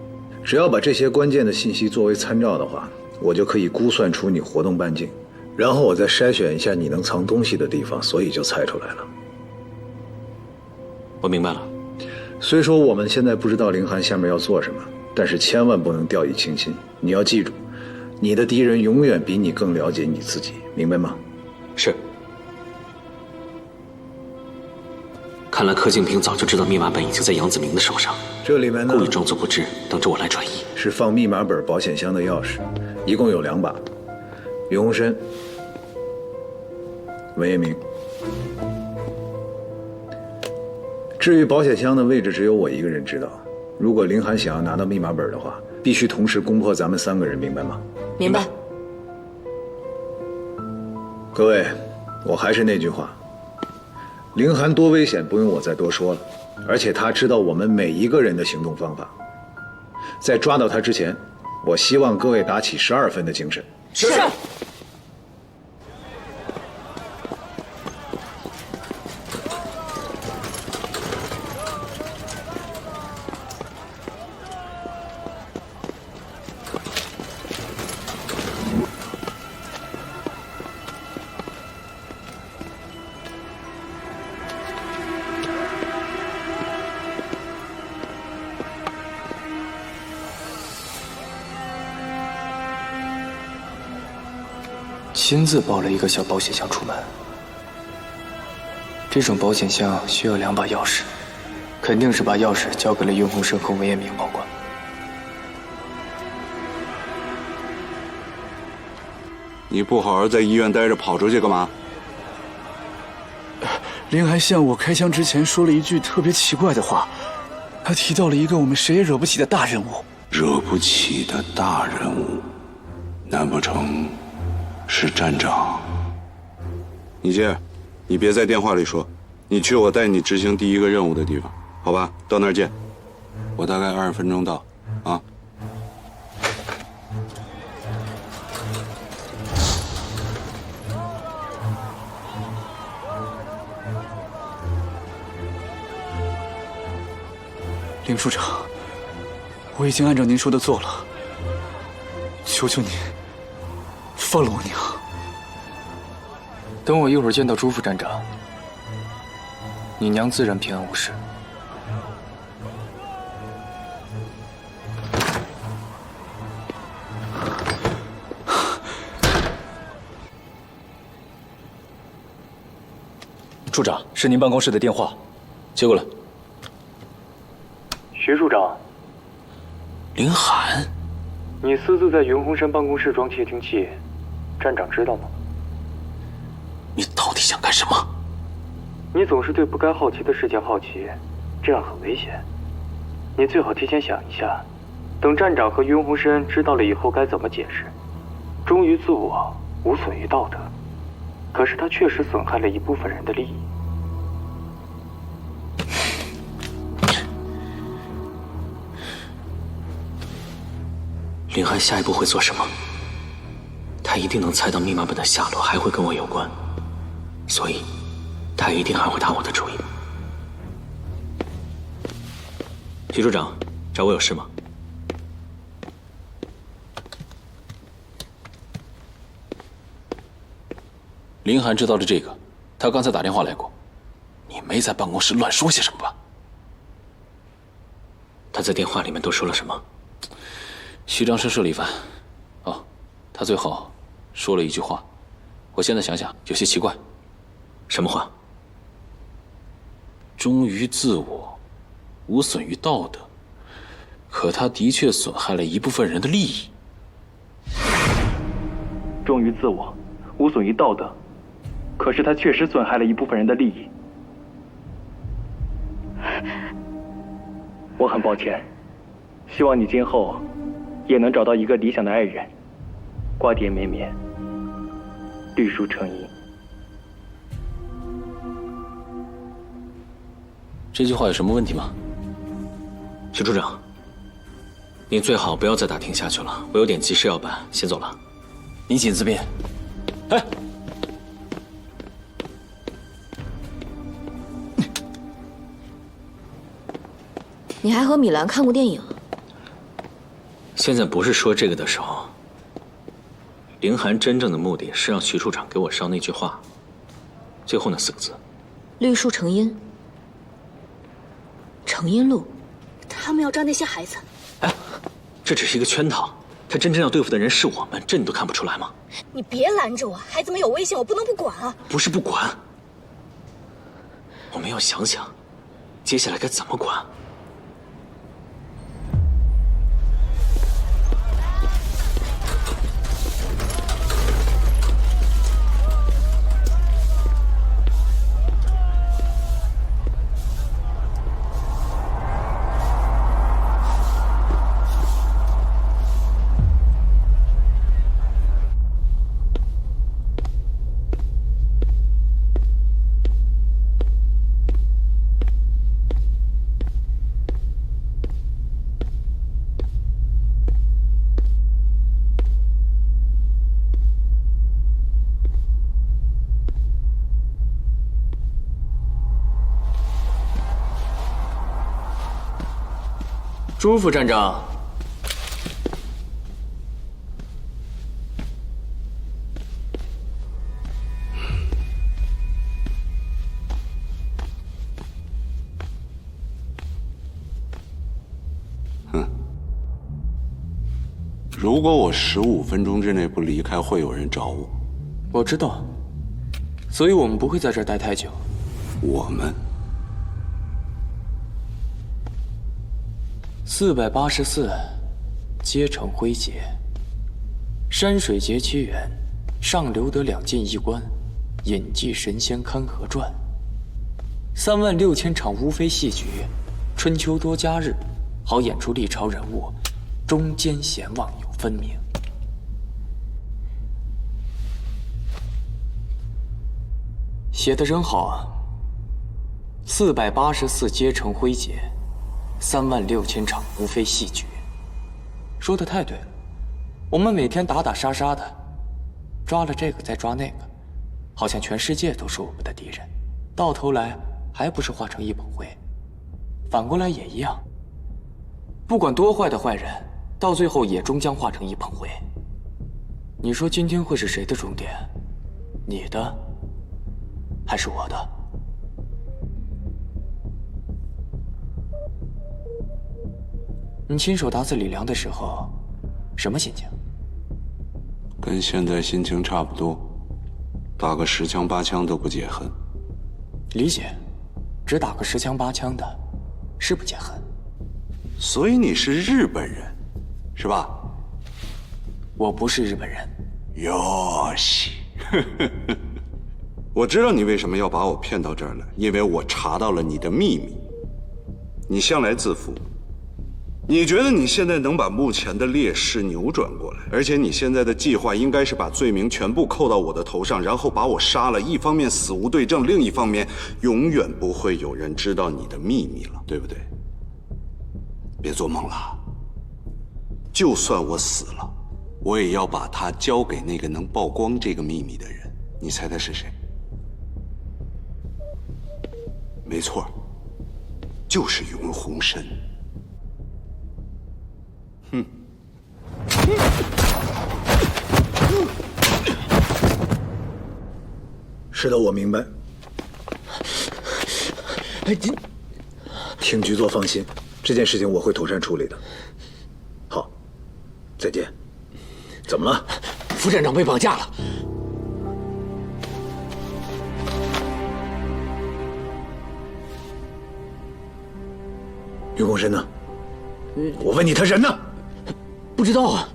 只要把这些关键的信息作为参照的话，我就可以估算出你活动半径，然后我再筛选一下你能藏东西的地方，所以就猜出来了。我明白了。虽说我们现在不知道凌寒下面要做什么，但是千万不能掉以轻心。你要记住，你的敌人永远比你更了解你自己，明白吗？是。看来柯敬平早就知道密码本已经在杨子明的手上，这里面呢故意装作不知，等着我来转移。是放密码本保险箱的钥匙，一共有2把。云鸿深、文彦明。至于保险箱的位置，只有我一个人知道。如果凌寒想要拿到密码本的话，必须同时攻破咱们3个人，明白吗？明白。各位，我还是那句话，凌寒多危险，不用我再多说了。而且他知道我们每一个人的行动方法。在抓到他之前，我希望各位打起12分的精神。是。亲自抱了一个小保险箱出门。这种保险箱需要2把钥匙，肯定是把钥匙交给了云鸿生和文彦明保管。你不好好在医院待着，跑出去干嘛？凌寒向我开枪之前说了一句特别奇怪的话，他提到了一个我们谁也惹不起的大任务。惹不起的大任务，难不成是站长？你接，你别在电话里说，你去我带你执行第1个任务的地方，好吧？到那儿见，我大概20分钟到，啊。凌处长，我已经按照您说的做了，求求你放了我娘。等我一会儿见到朱副站长，你娘自然平安无事。处长，是您办公室的电话，接过来。徐处长，凌寒，你私自在云鸿山办公室装窃听器，站长知道吗？你到底想干什么？你总是对不该好奇的事情好奇，这样很危险。你最好提前想一下，等站长和云鸿深知道了以后该怎么解释。忠于自我，无损于道德，可是他确实损害了一部分人的利益。凌寒下一步会做什么？他一定能猜到密码本的下落还会跟我有关，所以他一定还会打我的主意。徐处长，找我有事吗？凌寒知道了这个，他刚才打电话来过。你没在办公室乱说些什么吧？他在电话里面都说了什么？虚张声势了一番。哦，他最后说了一句话，我现在想想有些奇怪。什么话？忠于自我，无损于道德。可他的确损害了一部分人的利益。忠于自我，无损于道德。可是他确实损害了一部分人的利益。我很抱歉，希望你今后也能找到一个理想的爱人，瓜瓞绵绵，绿树成荫。这句话有什么问题吗？徐处长，你最好不要再打听下去了，我有点急事要办，先走了。你紧自便。哎，你还和米兰看过电影？现在不是说这个的时候。凌寒真正的目的是让徐处长给我捎那句话，最后那4个字：绿树成荫。成荫路，他们要抓那些孩子。哎，这只是一个圈套，他真正要对付的人是我们，这你都看不出来吗？你别拦着我，孩子们有危险，我不能不管啊！不是不管，我们要想想，接下来该怎么管。朱副站长，如果我15分钟之内不离开，会有人找我。我知道，所以我们不会在这儿待太久。我们484，皆成灰烬。山水节屈原，上留得2件衣冠，隐迹神仙堪何传。36000场乌飞戏剧，春秋多佳日，好演出历朝人物，中间贤望有分明。写得真好啊！484皆成灰烬，36000场无非戏剧。说的太对了，我们每天打打杀杀的，抓了这个再抓那个，好像全世界都是我们的敌人，到头来还不是化成一捧灰。反过来也一样，不管多坏的坏人，到最后也终将化成一捧灰。你说今天会是谁的终点？你的，还是我的？你亲手打死李良的时候，什么心情？跟现在心情差不多，打个10枪8枪都不解恨。理解，只打个10枪8枪的，是不解恨。所以你是日本人，是吧？我不是日本人。哟西，我知道你为什么要把我骗到这儿来，因为我查到了你的秘密。你向来自负。你觉得你现在能把目前的劣势扭转过来，而且你现在的计划应该是把罪名全部扣到我的头上，然后把我杀了。一方面死无对证，另一方面永远不会有人知道你的秘密了，对不对？别做梦了，就算我死了，我也要把它交给那个能曝光这个秘密的人。你猜他是谁？没错，就是云鸿深。哼！是的，我明白。听局座放心，这件事情我会妥善处理的。好，再见。怎么了？副站长被绑架了。云鸿深呢？我问你，他人呢？不知道啊。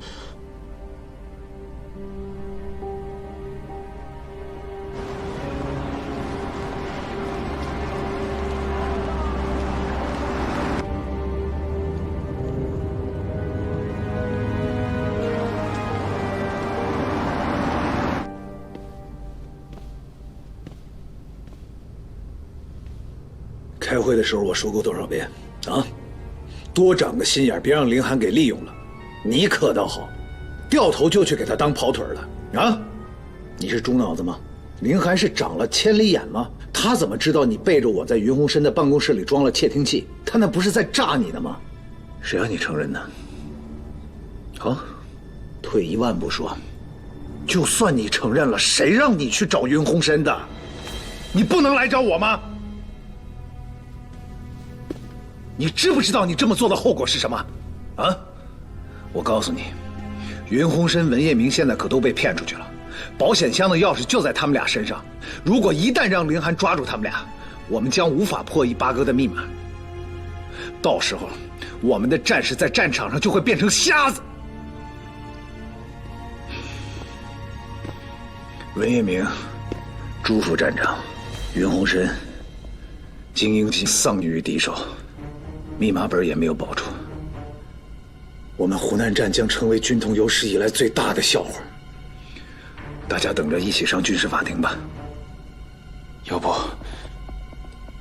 开会的时候我说过多少遍啊？多长个心眼，别让凌寒给利用了。你可倒好，掉头就去给他当跑腿了啊！你是猪脑子吗？凌寒是长了千里眼吗？他怎么知道你背着我在云鸿深的办公室里装了窃听器？他那不是在诈你呢吗？谁让你承认呢？好，退一万步说，就算你承认了，谁让你去找云鸿深的？你不能来找我吗？你知不知道你这么做的后果是什么？啊！我告诉你，云鸿深、文业明现在可都被骗出去了，保险箱的钥匙就在他们俩身上。如果一旦让凌寒抓住他们俩，我们将无法破译八哥的密码。到时候，我们的战士在战场上就会变成瞎子。文业明、朱副站长、云鸿深、精英级丧于敌手，密码本也没有保住。我们湖南站将成为军统有史以来最大的笑话。大家等着一起上军事法庭吧。要不，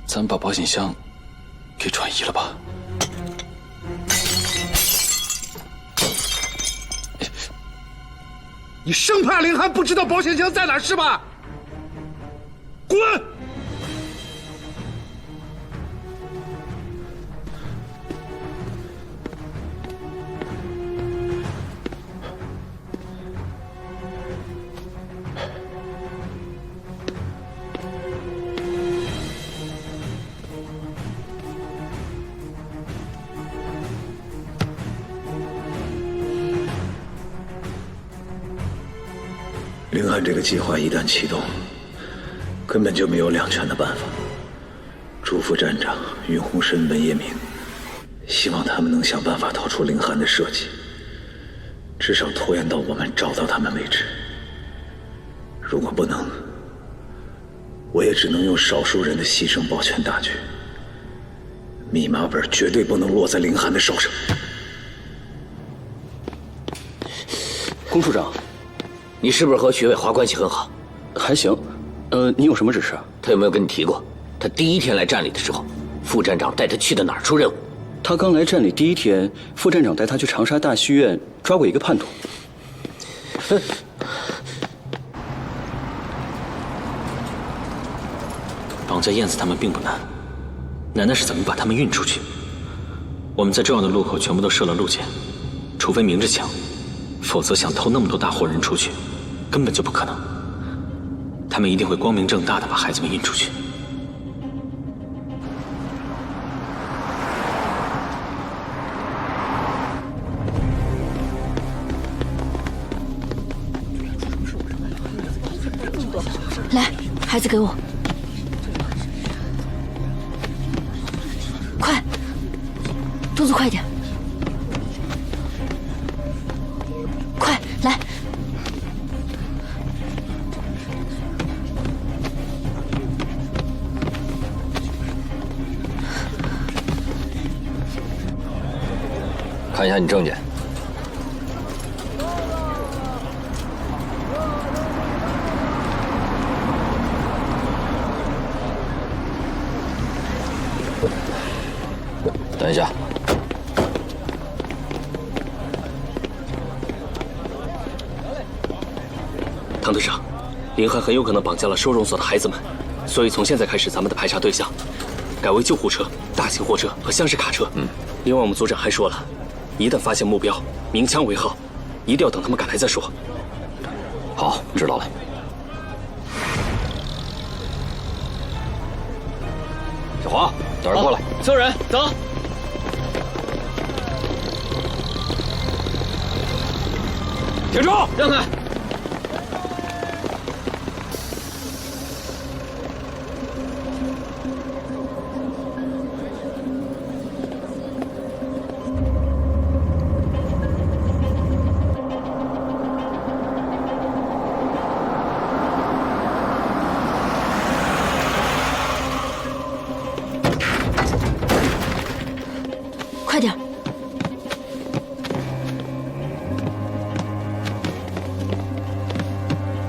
咱们把保险箱给转移了吧？你生怕凌寒不知道保险箱在哪儿是吧？滚！凌寒这个计划一旦启动，根本就没有两全的办法。朱副站长、云鸿深、文业明，希望他们能想办法逃出凌寒的设计，至少拖延到我们找到他们为止。如果不能，我也只能用少数人的牺牲保全大局。密码本绝对不能落在凌寒的手上。龚处长，你是不是和徐伟华关系很好？还行。你有什么指示？他有没有跟你提过，他第一天来站里的时候，副站长带他去的哪儿出任务？他刚来站里第一天，副站长带他去长沙大戏院抓过一个叛徒。绑架燕子他们并不难，难的是怎么把他们运出去。我们在重要的路口全部都设了路检，除非明着抢，否则想偷那么多大活人出去，根本就不可能。他们一定会光明正大的把孩子们运出去。来，孩子给我，快，动作快点，快来。看一下你证件。等一下。唐队长，凌寒很有可能绑架了收容所的孩子们，所以从现在开始，咱们的排查对象改为救护车、大型货车和厢式卡车。另外，我们组长还说了，一旦发现目标，鸣枪为号，一定要等他们赶来再说。好，知道了。小华，叫人过来。所有人走。停住！让开！快点！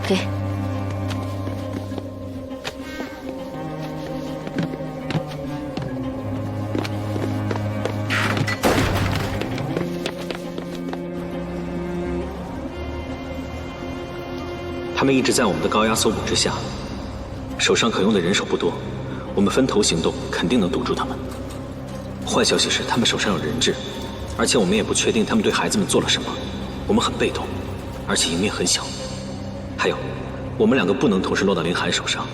给。他们一直在我们的高压搜捕之下，手上可用的人手不多，我们分头行动，肯定能堵住他们。坏消息是，他们手上有人质，而且我们也不确定他们对孩子们做了什么，我们很被动，而且赢面很小。还有，我们两个不能同时落到林寒手上。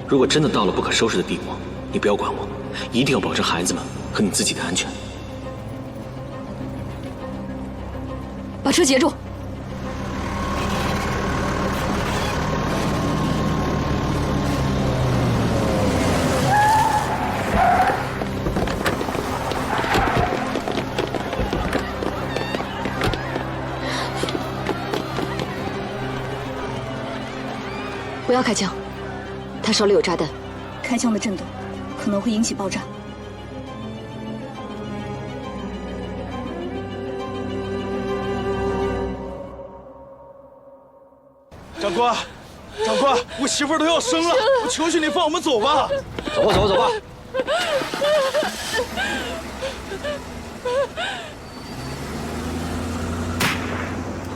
如果真的到了不可收拾的地步，你不要管我，一定要保证孩子们和你自己的安全。把车截住！不要开枪，他手里有炸弹。开枪的震动可能会引起爆炸。长官，长官，我媳妇儿都要生了，我求求你放我们走吧。走吧，走吧，走吧。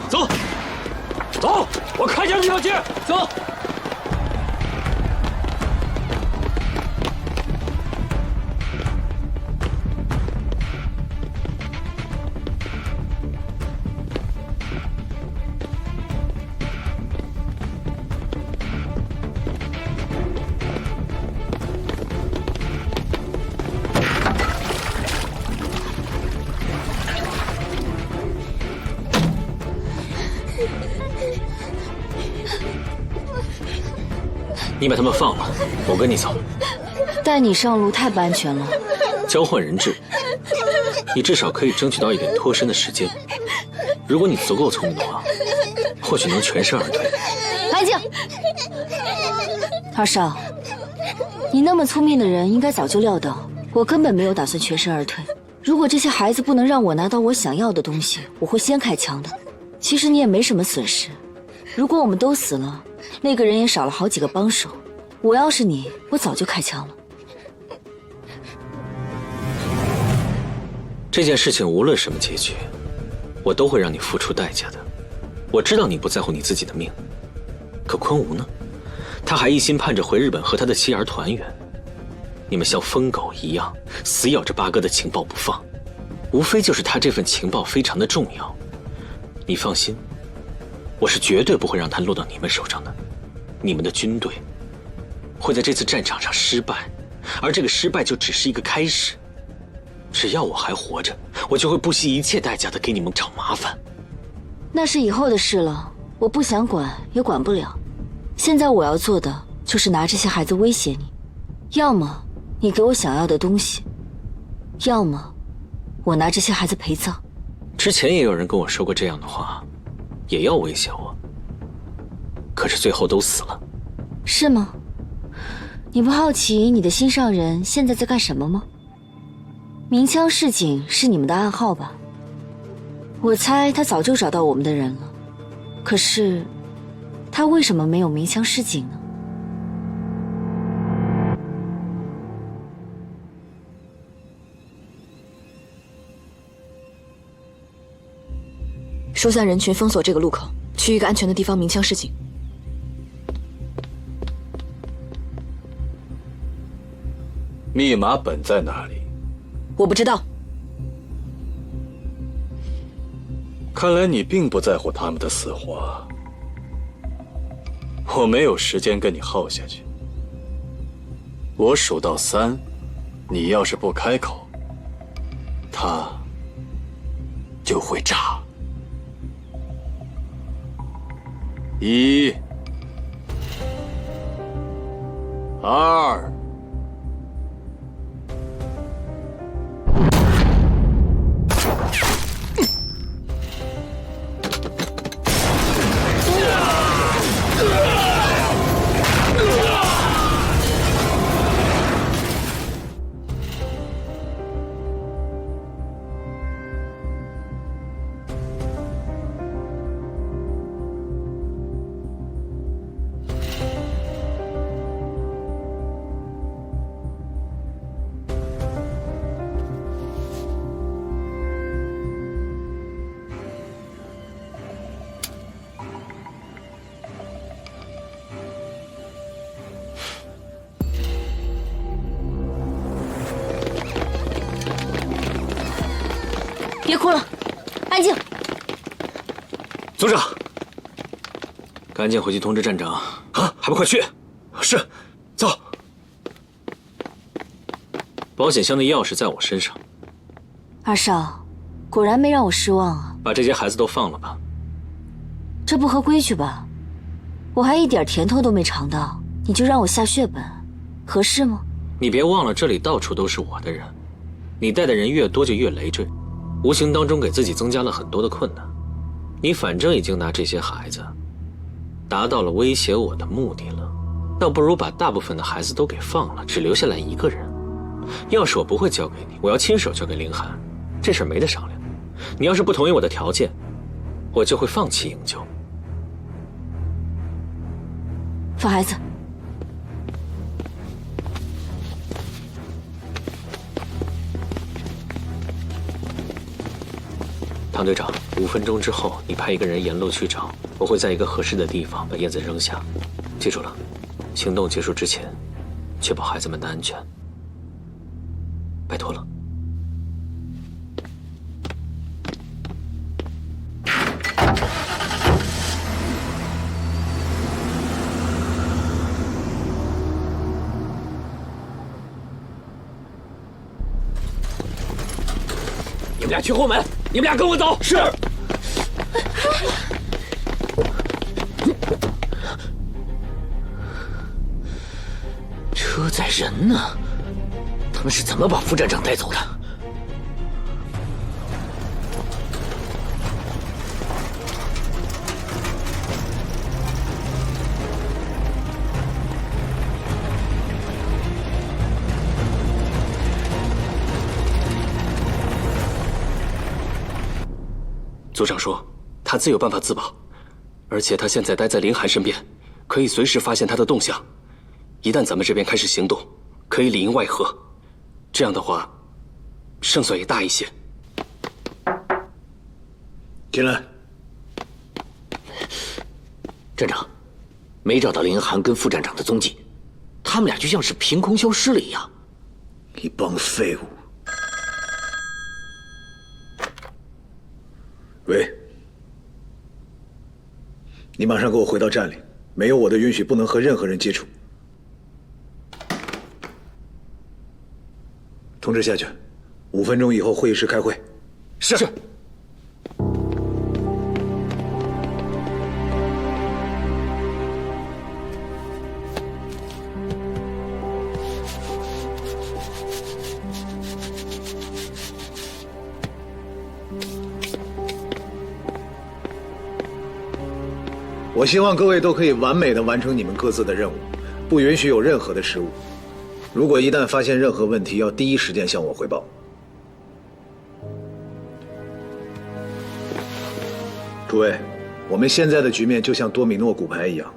走，走，我开枪这条街，走。你把他们放了，我跟你走。带你上路太不安全了。交换人质，你至少可以争取到一点脱身的时间。如果你足够聪明的话，或许能全身而退。安静！二少，你那么聪明的人，应该早就料到我根本没有打算全身而退。如果这些孩子不能让我拿到我想要的东西，我会先开枪的。其实你也没什么损失，如果我们都死了，那个人也少了好几个帮手。我要是你，我早就开枪了。这件事情无论什么结局，我都会让你付出代价的。我知道你不在乎你自己的命，可昆吾呢？他还一心盼着回日本和他的妻儿团圆。你们像疯狗一样死咬着八哥的情报不放，无非就是他这份情报非常的重要。你放心，我是绝对不会让他落到你们手上的。你们的军队会在这次战场上失败，而这个失败就只是一个开始。只要我还活着，我就会不惜一切代价的给你们找麻烦。那是以后的事了，我不想管也管不了。现在我要做的就是拿这些孩子威胁你，要么你给我想要的东西，要么我拿这些孩子陪葬。之前也有人跟我说过这样的话，也要威胁我，可是最后都死了。是吗？你不好奇你的心上人现在在干什么吗？鸣枪示警是你们的暗号吧？我猜他早就找到我们的人了，可是他为什么没有鸣枪示警呢？疏散人群，封锁这个路口，去一个安全的地方鸣枪示警。密码本在哪里？我不知道。看来你并不在乎他们的死活。我没有时间跟你耗下去。我数到3，你要是不开口，他就会炸。1、2。别哭了，安静。组长，赶紧回去通知站长啊！还不快去！是，走。保险箱的钥匙在我身上。二少，果然没让我失望啊！把这些孩子都放了吧。这不合规矩吧？我还一点甜头都没尝到，你就让我下血本，合适吗？你别忘了，这里到处都是我的人，你带的人越多就越累赘，无形当中给自己增加了很多的困难。你反正已经拿这些孩子达到了威胁我的目的了，倒不如把大部分的孩子都给放了，只留下来一个人。钥匙我不会交给你，我要亲手交给凌寒，这事儿没得商量。你要是不同意我的条件，我就会放弃营救。放孩子。唐队长，5分钟之后，你派一个人沿路去找，我会在一个合适的地方把燕子扔下。记住了，行动结束之前，确保孩子们的安全。拜托了。你们俩去后门，你们俩跟我走。是。车载人呢？他们是怎么把副站长带走的？组长说，他自有办法自保，而且他现在待在林寒身边，可以随时发现他的动向。一旦咱们这边开始行动，可以里应外合，这样的话，胜算也大一些。进来。站长，没找到林寒跟副站长的踪迹，他们俩就像是凭空消失了一样。一帮废物！喂，你马上给我回到站里，没有我的允许，不能和任何人接触。通知下去，5分钟以后会议室开会。是。我希望各位都可以完美的完成你们各自的任务，不允许有任何的失误。如果一旦发现任何问题，要第一时间向我汇报。诸位，我们现在的局面就像多米诺骨牌一样，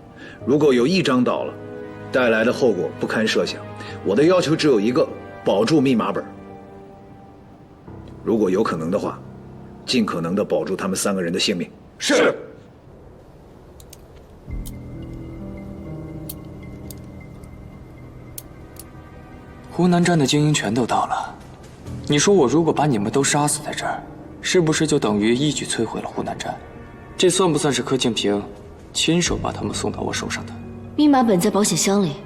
如果有一张倒了，带来的后果不堪设想。我的要求只有一个，保住密码本。如果有可能的话，尽可能的保住他们3个人的性命。是。湖南站的精英全都到了，你说我如果把你们都杀死在这儿，是不是就等于一举摧毁了湖南站？这算不算是柯建平亲手把他们送到我手上的？密码本在保险箱里，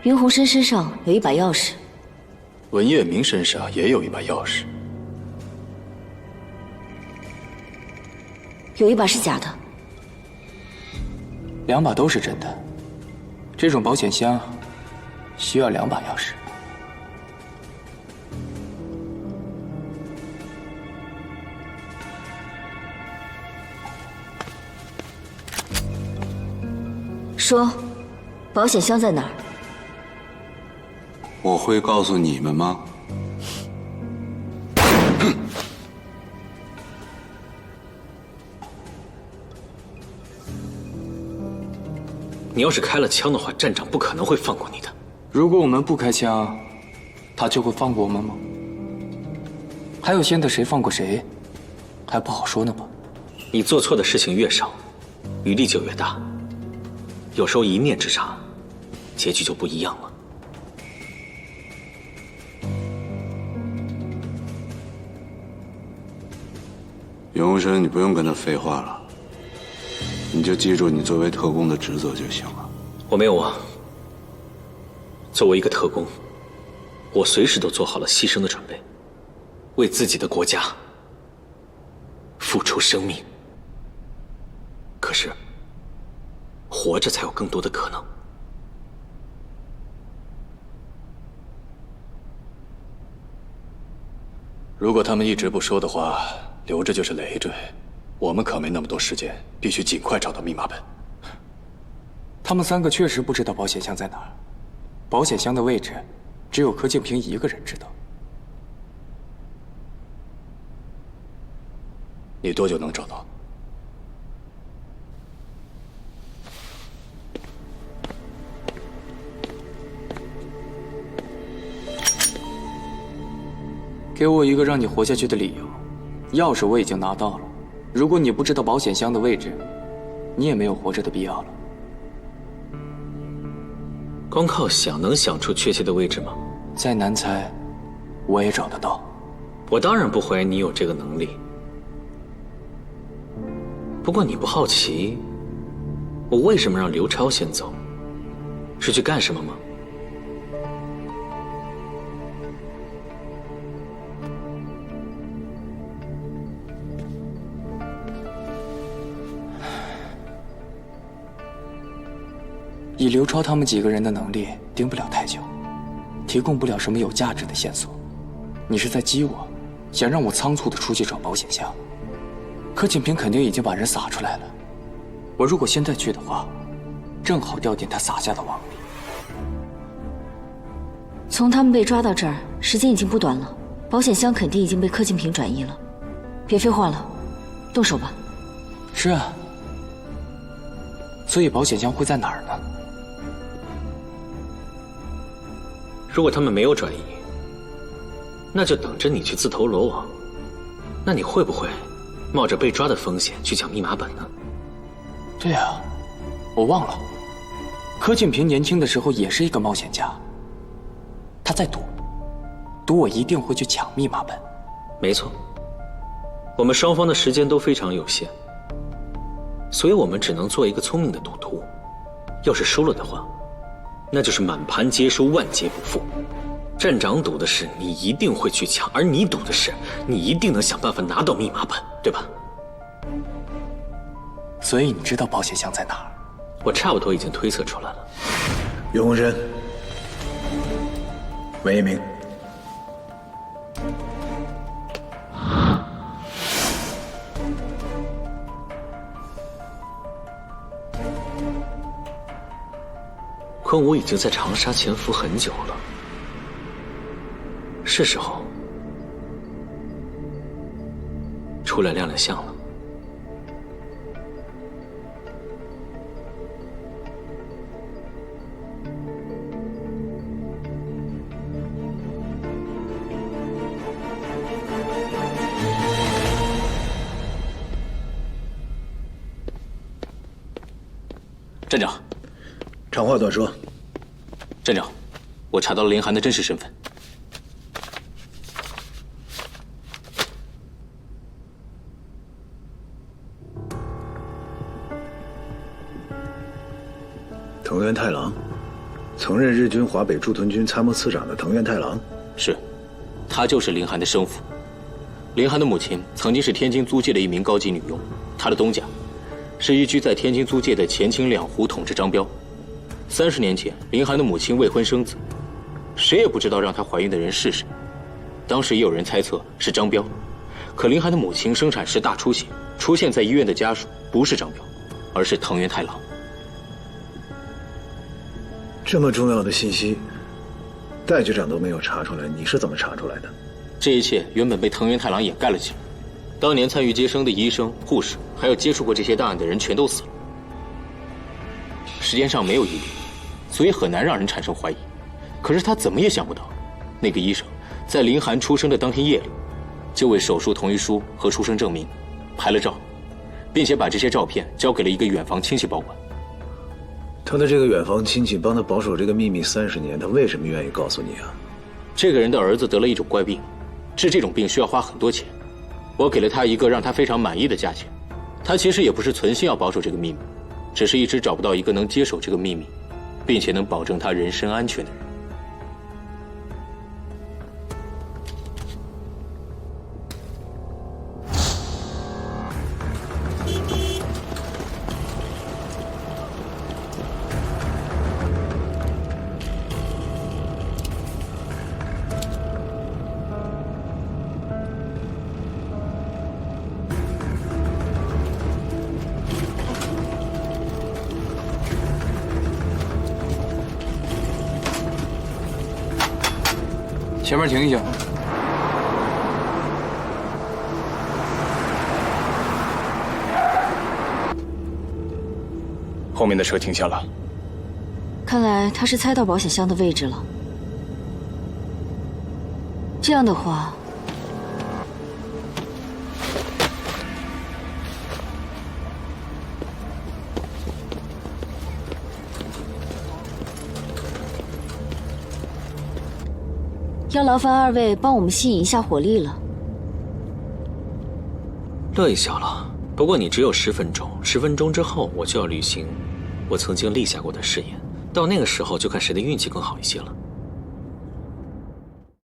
云鸿生身上有一把钥匙，文业明身上也有一把钥匙，有一把是假的，2把都是真的。这种保险箱需要2把钥匙。说，保险箱在哪儿？我会告诉你们吗？你要是开了枪的话，站长不可能会放过你的。如果我们不开枪，他就会放过我们吗？还有现在谁放过谁，还不好说呢吧？你做错的事情越少，余力就越大。有时候一念之差，结局就不一样了。袁洪生，你不用跟他废话了，你就记住你作为特工的职责就行了。我没有忘。作为一个特工，我随时都做好了牺牲的准备，为自己的国家付出生命。可是，活着才有更多的可能。如果他们一直不说的话，留着就是累赘。我们可没那么多时间，必须尽快找到密码本。他们3个确实不知道保险箱在哪儿，保险箱的位置只有柯敬平一个人知道。你多久能找到？给我一个让你活下去的理由。钥匙我已经拿到了，如果你不知道保险箱的位置，你也没有活着的必要了。光靠想能想出确切的位置吗？再难猜，我也找得到。我当然不怀疑你有这个能力。不过你不好奇，我为什么让刘超先走？是去干什么吗？以刘超他们几个人的能力，盯不了太久，提供不了什么有价值的线索。你是在激我，想让我仓促的出去找保险箱。柯景平肯定已经把人撒出来了，我如果现在去的话，正好掉进他撒下的网里。从他们被抓到这儿，时间已经不短了，保险箱肯定已经被柯敬平转移了。别废话了，动手吧。是啊，所以保险箱会在哪儿呢？如果他们没有转移，那就等着你去自投罗网。那你会不会冒着被抓的风险去抢密码本呢？对啊，我忘了，柯敬平年轻的时候也是一个冒险家。他在赌我一定会去抢密码本。没错，我们双方的时间都非常有限，所以我们只能做一个聪明的赌徒。要是输了的话，那就是满盘皆输，万劫不复。站长赌的是你一定会去抢，而你赌的是你一定能想办法拿到密码本，对吧？所以你知道保险箱在哪儿？我差不多已经推测出来了。袁洪生，文一鸣。昆武已经在长沙潜伏很久了，是时候出来亮亮相了。站长，长话短说。站长，我查到了林寒的真实身份。藤原太郎，曾任日军华北驻屯军参谋次长的藤原太郎，是，他就是林寒的生父。林寒的母亲曾经是天津租界的一名高级女佣，她的东家是一居在天津租界的前清两湖统治张彪。30年前，林寒的母亲未婚生子，谁也不知道让她怀孕的人是谁。当时也有人猜测是张彪，可林寒的母亲生产时大出血，出现在医院的家属不是张彪，而是藤原太郎。这么重要的信息，戴局长都没有查出来，你是怎么查出来的？这一切原本被藤原太郎掩盖了起来。当年参与接生的医生、护士，还有接触过这些档案的人全都死了。时间上没有疑虑，所以很难让人产生怀疑。可是他怎么也想不到，那个医生在林寒出生的当天夜里，就为手术同意书和出生证明拍了照，并且把这些照片交给了一个远房亲戚保管。他的这个远房亲戚帮他保守这个秘密30年，他为什么愿意告诉你啊？这个人的儿子得了一种怪病，治这种病需要花很多钱。我给了他一个让他非常满意的价钱。他其实也不是存心要保守这个秘密，只是一直找不到一个能接手这个秘密，并且能保证他人身安全的人。前面停一下。后面的车停下了。看来他是猜到保险箱的位置了。这样的话，要劳烦二位帮我们吸引一下火力了。乐意小了，不过你只有10分钟，10分钟之后我就要履行我曾经立下过的誓言，到那个时候就看谁的运气更好一些了。